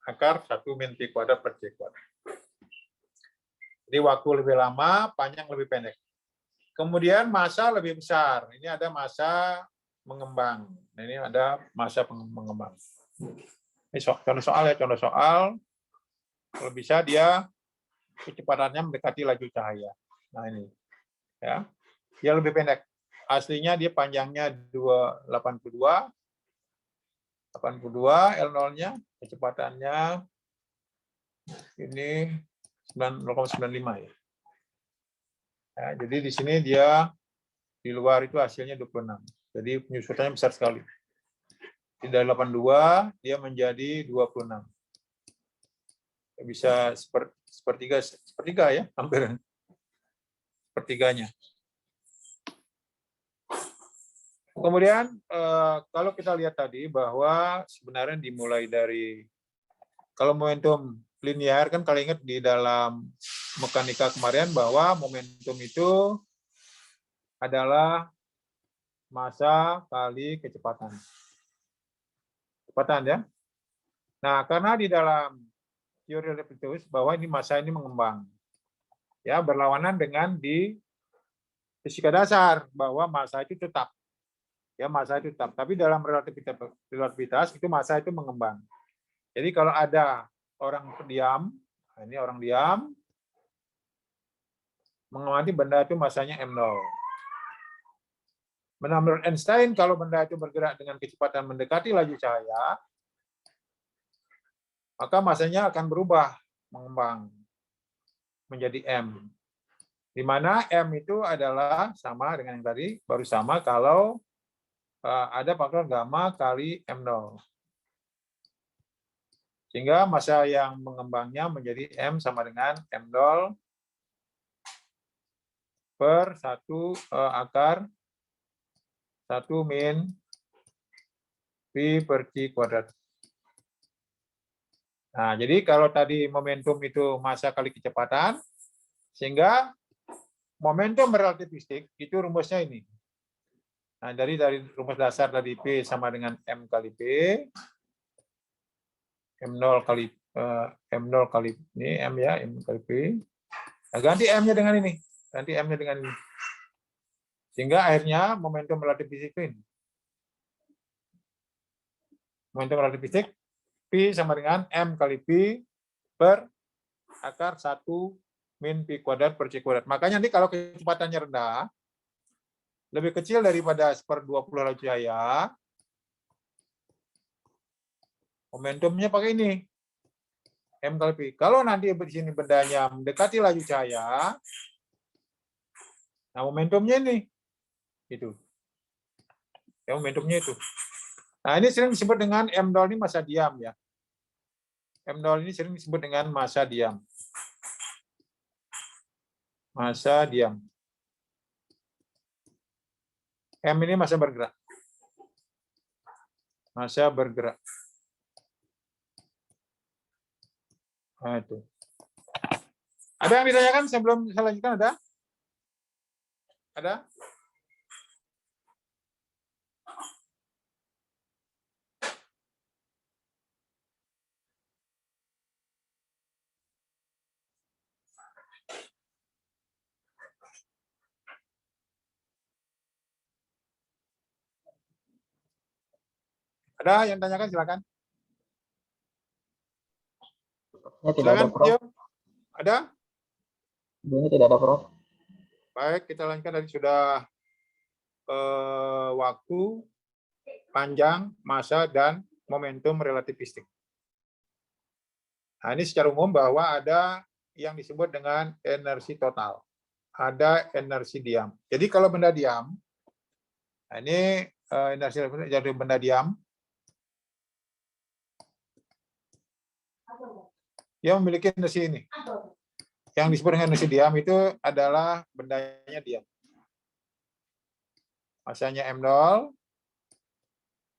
akar 1 min P kuadrat per C kuadrat. Jadi waktu lebih lama, panjang lebih pendek. Kemudian massa lebih besar. Ini ada massa mengembang. Nah, ini ada massa mengembang. Ini contoh soal ya, contoh soal. Kalau bisa dia kecepatannya mendekati laju cahaya. Nah ini, ya, dia lebih pendek. Aslinya dia panjangnya 82, L0-nya, kecepatannya ini 0,95 ya. Ya. Jadi di sini dia di luar itu hasilnya 26. Jadi penyusutannya besar sekali. Dari 82 dia menjadi 26. Bisa sepertiga ya, hampir sepertiganya. Kemudian kalau kita lihat tadi bahwa sebenarnya dimulai dari kalau momentum linear kan kalau ingat di dalam mekanika kemarin bahwa momentum itu adalah massa kali kecepatan. Kecepatan ya. Nah, karena di dalam teori relativitas bahwa ini massa ini mengembang. Ya, berlawanan dengan di fisika dasar bahwa massa itu tetap. Ya, massa itu tetap. Tapi dalam relativitas itu massa itu mengembang. Jadi kalau ada orang diam, ini orang diam mengamati benda itu massanya M0. Menurut Einstein, kalau benda itu bergerak dengan kecepatan mendekati laju cahaya, maka massanya akan berubah, mengembang menjadi M. Di mana M itu adalah sama dengan yang tadi, baru sama kalau ada faktor gamma kali M0. Sehingga massa yang mengembangnya menjadi M sama dengan M0 per 1 akar 1 min P per Q kuadrat. Nah, jadi kalau tadi momentum itu massa kali kecepatan, sehingga momentum relativistik itu rumusnya ini. Nah, dari rumus dasar tadi P sama dengan M kali P, M0 kali ini M ya, M kali P. Nah, ganti M-nya dengan ini. Ganti M-nya dengan ini. Sehingga akhirnya momentum relativistik ini. Momentum relativistik P P sama dengan M kali P per akar 1 min P kuadrat per C kuadrat. Makanya nanti kalau kecepatannya rendah, lebih kecil daripada 1/20 laju cahaya, momentumnya pakai ini, M kali P. Kalau nanti di sini bendanya mendekati laju cahaya, nah momentumnya ini, itu. Ya, momentumnya itu. Nah, ini sering disebut dengan M0 ini masa diam ya. M0 ini sering disebut dengan masa diam. Masa diam. M ini masa bergerak. Masa bergerak. Nah, itu. Ada yang ditanyakan sebelum saya lanjutkan? Ada? Ada? Ada yang tanyakan, silakan. Ini tidak ada, Silakan, Prof. Tio. Ada? Ini tidak ada, Prof. Baik, kita lanjutkan tadi sudah waktu, panjang, massa, dan momentum relativistik. Nah, ini secara umum bahwa ada yang disebut dengan energi total. Ada energi diam. Jadi kalau benda diam, nah ini energi jadi benda diam, yang memiliki energi ini. Yang disebut dengan energi diam itu adalah bendanya diam. Masanya M0,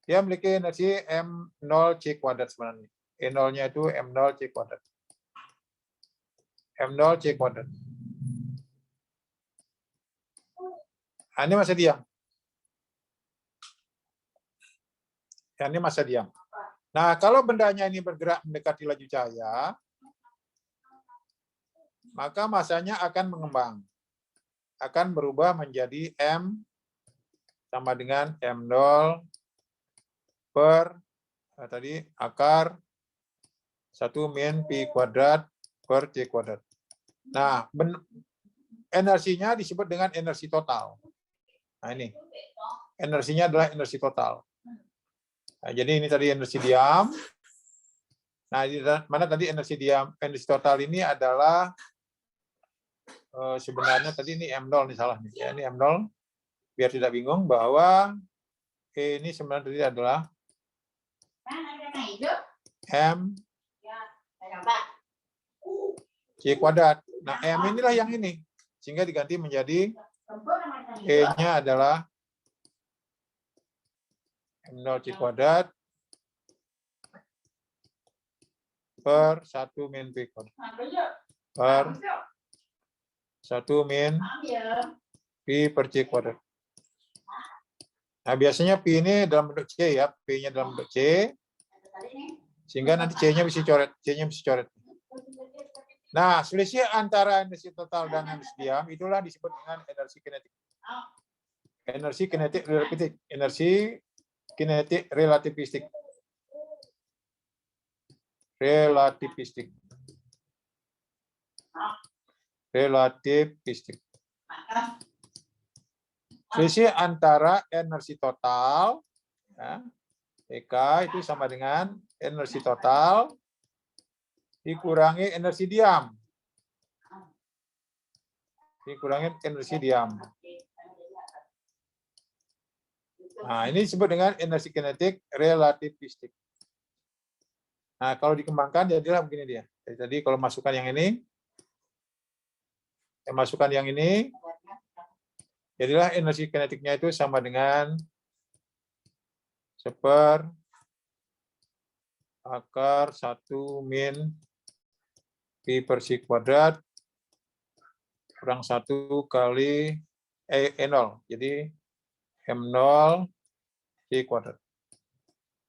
dia memiliki energi M0 C kuadrat sebenarnya. E0-nya itu M0 C kuadrat. M0 C kuadrat. Nah, ini masa diam. Yang ini masa diam. Nah, kalau bendanya ini bergerak mendekati laju cahaya, maka masanya akan mengembang. Akan berubah menjadi M sama dengan M0 per tadi akar 1 min Pi kuadrat per C kuadrat. Nah, energinya disebut dengan energi total. Nah, ini. Energinya adalah energi total. Nah, jadi ini tadi energi diam. Nah, di mana tadi energi diam, energi total ini adalah sebenarnya tadi ini M0 nih salah nih. Ya, ini M0 biar tidak bingung bahwa ini sebenarnya tadi adalah M C kuadrat. Nah, M inilah yang ini. Sehingga diganti menjadi E-nya adalah M0 C kuadrat per 1 min Pi kuadrat. Per 1 min Pi per C kuadrat. Nah, biasanya Pi ini dalam bentuk C ya. P-nya dalam bentuk C. Sehingga nanti C-nya bisa coret. C-nya bisa coret. Nah, selisih antara energi total dan energi diam itulah disebut dengan energi kinetik. Energi kinetik relativistik. Energi kinetik relativistik. Relativistik. Relativistik. Selisih antara energi total, ya, EK itu sama dengan energi total dikurangi energi diam. Dikurangi energi diam. Nah, ini disebut dengan energi kinetik relativistik. Nah, kalau dikembangkan jadilah begini dia. Jadi kalau masukkan yang ini, jadilah energi kinetiknya itu sama dengan 1 akar 1 min Pi per C kuadrat kurang 1 kali E0. Jadi M0 C kuadrat.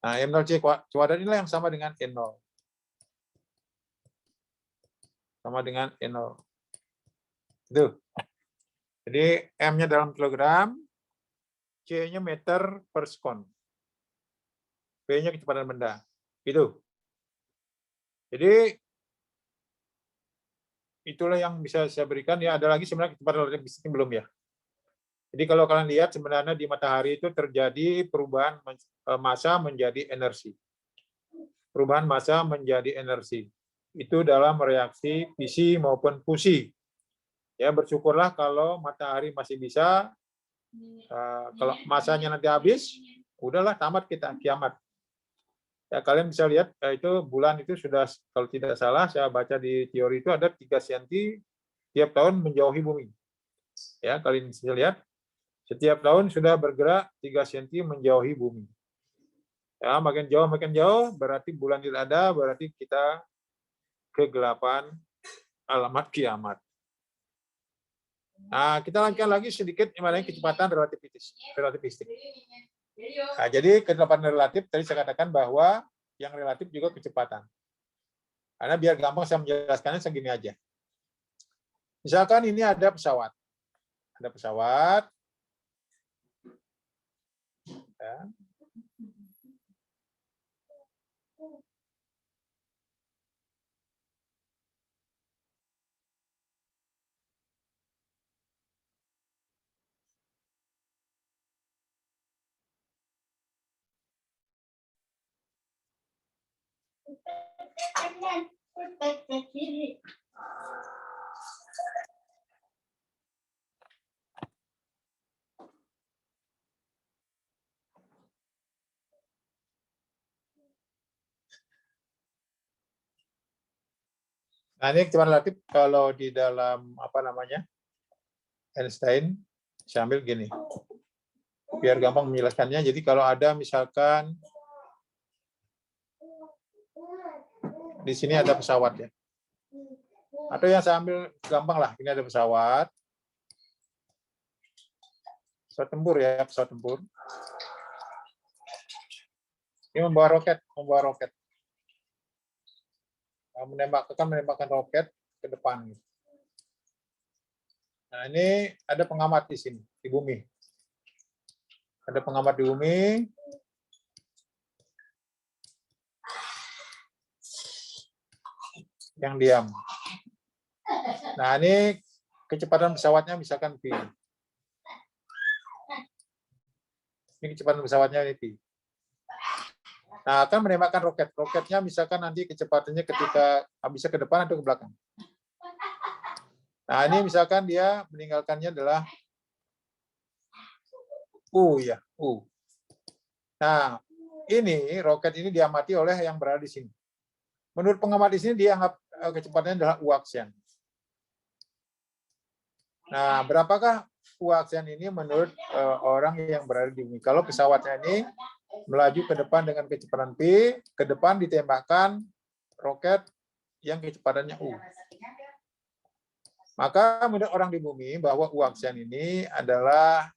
Nah, M0 C kuadrat inilah yang sama dengan E0. Sama dengan E0. Itu. Jadi M-nya dalam kilogram, C-nya meter per sekon. P-nya kecepatan benda. Itu. Jadi itulah yang bisa saya berikan. Ya, ada lagi sebenarnya kecepatan relatif bisnis belum ya. Jadi kalau kalian lihat sebenarnya di matahari itu terjadi perubahan massa menjadi energi. Perubahan massa menjadi energi. Itu dalam reaksi fisi maupun fusi. Ya, bersyukurlah kalau matahari masih bisa. Kalau masanya nanti habis, udahlah tamat kita, kiamat. Ya, kalian bisa lihat itu bulan itu sudah, kalau tidak salah saya baca di teori itu ada 3 cm tiap tahun menjauhi bumi. Ya, kalian bisa lihat setiap tahun sudah bergerak 3 cm menjauhi bumi. Ya, makin jauh berarti bulan tidak ada, berarti kita kegelapan, alamat kiamat. Nah, kita lanjutkan lagi sedikit mengenai kecepatan relativistik. Nah, jadi kecepatan relatif tadi saya katakan bahwa yang relatif juga kecepatan. Karena biar gampang saya menjelaskannya segini aja. Misalkan ini ada pesawat. Ada pesawat. Ya. Nah, ini kecepatan relatif kalau di dalam apa namanya Einstein, saya ambil gini, biar gampang menjelaskannya. Jadi kalau ada misalkan di sini ada pesawat ya, atau yang saya ambil gampang lah, ini ada pesawat tempur ya, pesawat tempur. Ini membawa roket. Menembakkan roket ke depan. Nah, ini ada pengamat di sini, di bumi. Ada pengamat di bumi. Yang diam. Nah, ini kecepatan pesawatnya misalkan V. Ini kecepatan pesawatnya ini V. Nah, akan menembakkan roket. Roketnya misalkan nanti kecepatannya ketika bisa ke depan atau ke belakang. Nah, ini misalkan dia meninggalkannya adalah U ya, U. Nah, ini roket ini diamati oleh yang berada di sini. Menurut pengamat di sini dianggap kecepatannya adalah U aksian. Nah, berapakah U aksian ini menurut orang yang berada di bumi? Kalau pesawatnya ini melaju ke depan dengan kecepatan V, ke depan ditembakkan roket yang kecepatannya U. Maka menurut orang di bumi bahwa U aksian ini adalah,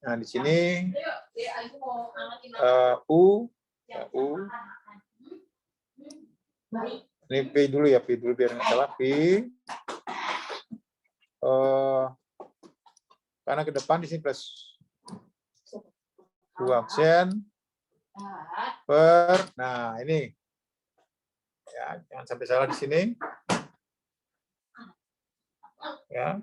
nah di sini U, ini P dulu ya, P dulu biar nggak salah, P. Karena ke depan di sini plus U aksian per, nah ini ya, jangan sampai salah di sini ya,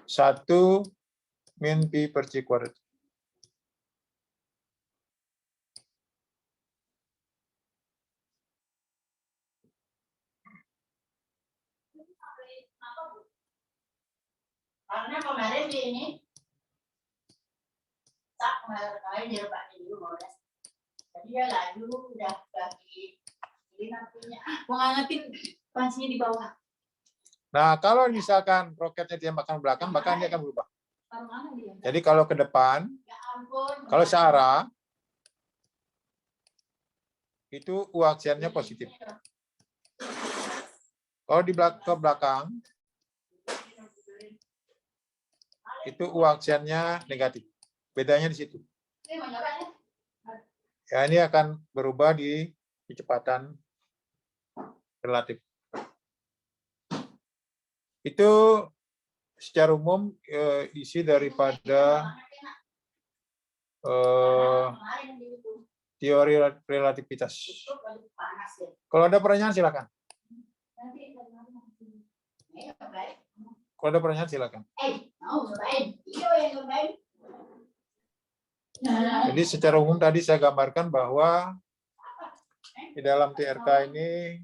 1 min Pi per C kuadrat. Karena kemarin di ini kemarin dia pakai dulu boleh. Jadi dia laju udah bagi ini nantinya mau ngangetin pancinya di bawah. Nah, kalau misalkan roketnya ditembakkan belakang, maka dia akan berubah. Jadi kalau ke depan, kalau searah, itu U aksiannya positif. Kalau di ke belakang, itu U aksiannya negatif. Bedanya di situ. Ya, ini akan berubah di kecepatan relatif. Itu secara umum isi daripada Kemarin di itu. teori relativitas. Panas ya. Kalau ada pertanyaan silakan. Kalau ada pertanyaan silakan. Mau ngapain? Iya yang ngapain? Jadi secara umum tadi saya gambarkan bahwa di dalam TRK ini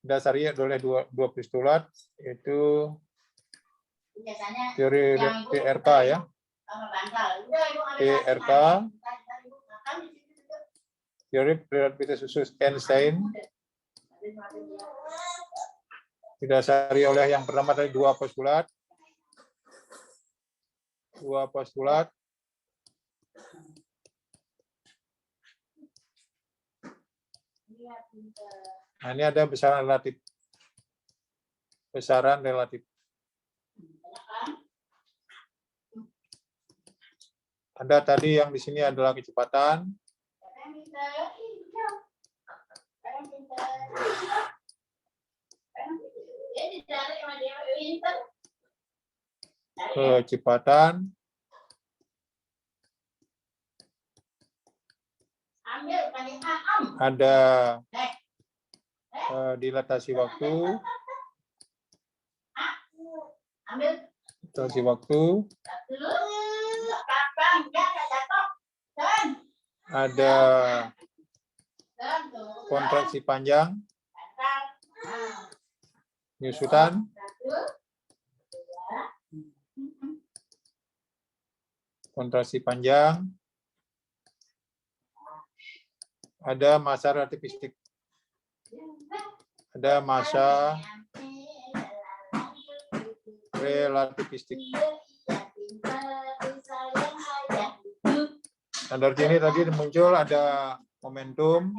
dasarnya oleh dua postulat, yaitu Biasanya teori yang ibu TRK ya. sama bantal. Udah ibu ambil TRK, teori relativitas khusus Einstein, didasari oleh yang pertama tadi dua postulat. Nah, ini ada besaran relatif. Besaran relatif. Ada tadi yang di sini adalah kecepatan. Kecepatan. Ada dilatasi waktu. Dilatasi waktu. Ada kontraksi panjang. Penyusutan. Kontraksi panjang. Ada masa relativistik. Ada masa relativistik. Dan dari sini tadi muncul ada momentum,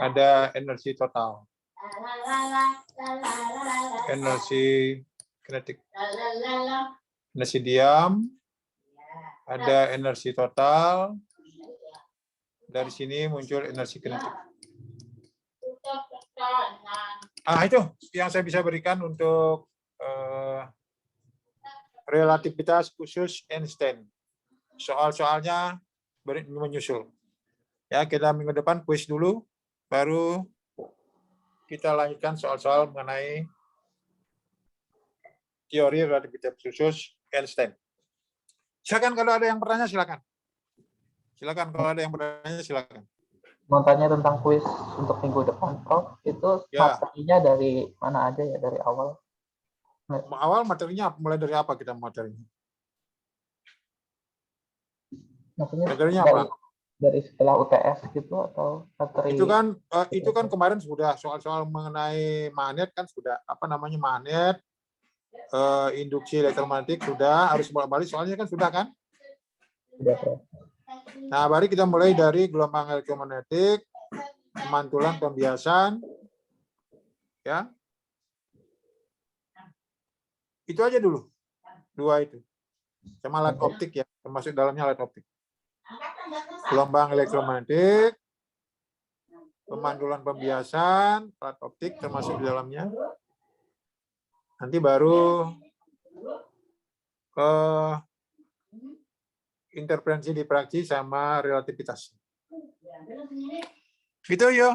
ada energi total, energi kinetik, energi diam, ada energi total. Dari sini muncul energi kinetik. Itu yang saya bisa berikan untuk relativitas khusus Einstein. Soal-soalnya menyusul. Ya, kita minggu depan kuis dulu, baru kita lanjutkan soal-soal mengenai teori relativitas khusus Einstein. Silakan kalau ada yang bertanya, silakan. Silakan kalau ada yang bertanya, silakan. Mau tanya tentang kuis untuk minggu depan, Prof. Itu Ya. materinya dari mana aja ya, dari awal? Awal materinya mulai dari apa kita materinya? Maksudnya Materinya dari, apa? dari setelah UTS gitu atau materi? Itu kan kemarin sudah soal-soal mengenai magnet kan sudah magnet, induksi elektromagnetik sudah, harus bolak-balik soalnya kan sudah kan? Sudah, Prof. Nah, mari kita mulai dari gelombang elektromagnetik, pemantulan pembiasan, ya. Itu aja dulu, dua itu. Sama alat optik ya, termasuk dalamnya alat optik. Gelombang elektromagnetik, pemantulan pembiasan, alat optik termasuk di dalamnya. Nanti baru ke interferensi difraksi sama relativitas. Gitu yo.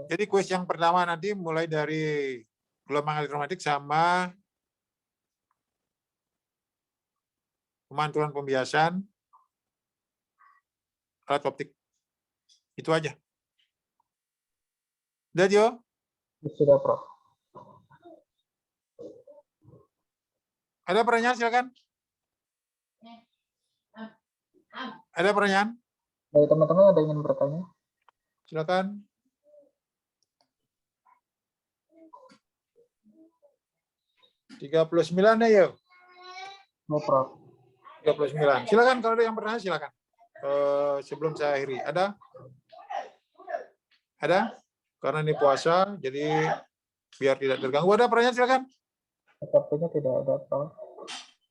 Jadi kuis yang pertama nanti mulai dari gelombang elektromagnetik sama pemantulan pembiasan, alat optik. Itu aja. Udah, Jo? Sudah, Prof. Ada pertanyaan, silakan. Ada pertanyaan? Dari teman-teman ada yang ingin bertanya? Silakan. $39 ya, yuk. Ya, Prof. 39. Silakan kalau ada yang bertanya, silakan. Sebelum saya akhiri, ada? Ada? Karena ini puasa, jadi biar tidak terganggu. Ada pertanyaan, silakan. Sepertinya tidak ada, Prof.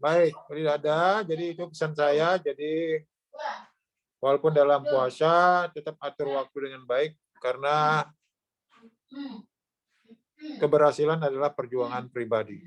Baik, tidak ada. Jadi itu pesan saya. Jadi walaupun dalam puasa, tetap atur waktu dengan baik. Karena keberhasilan adalah perjuangan pribadi.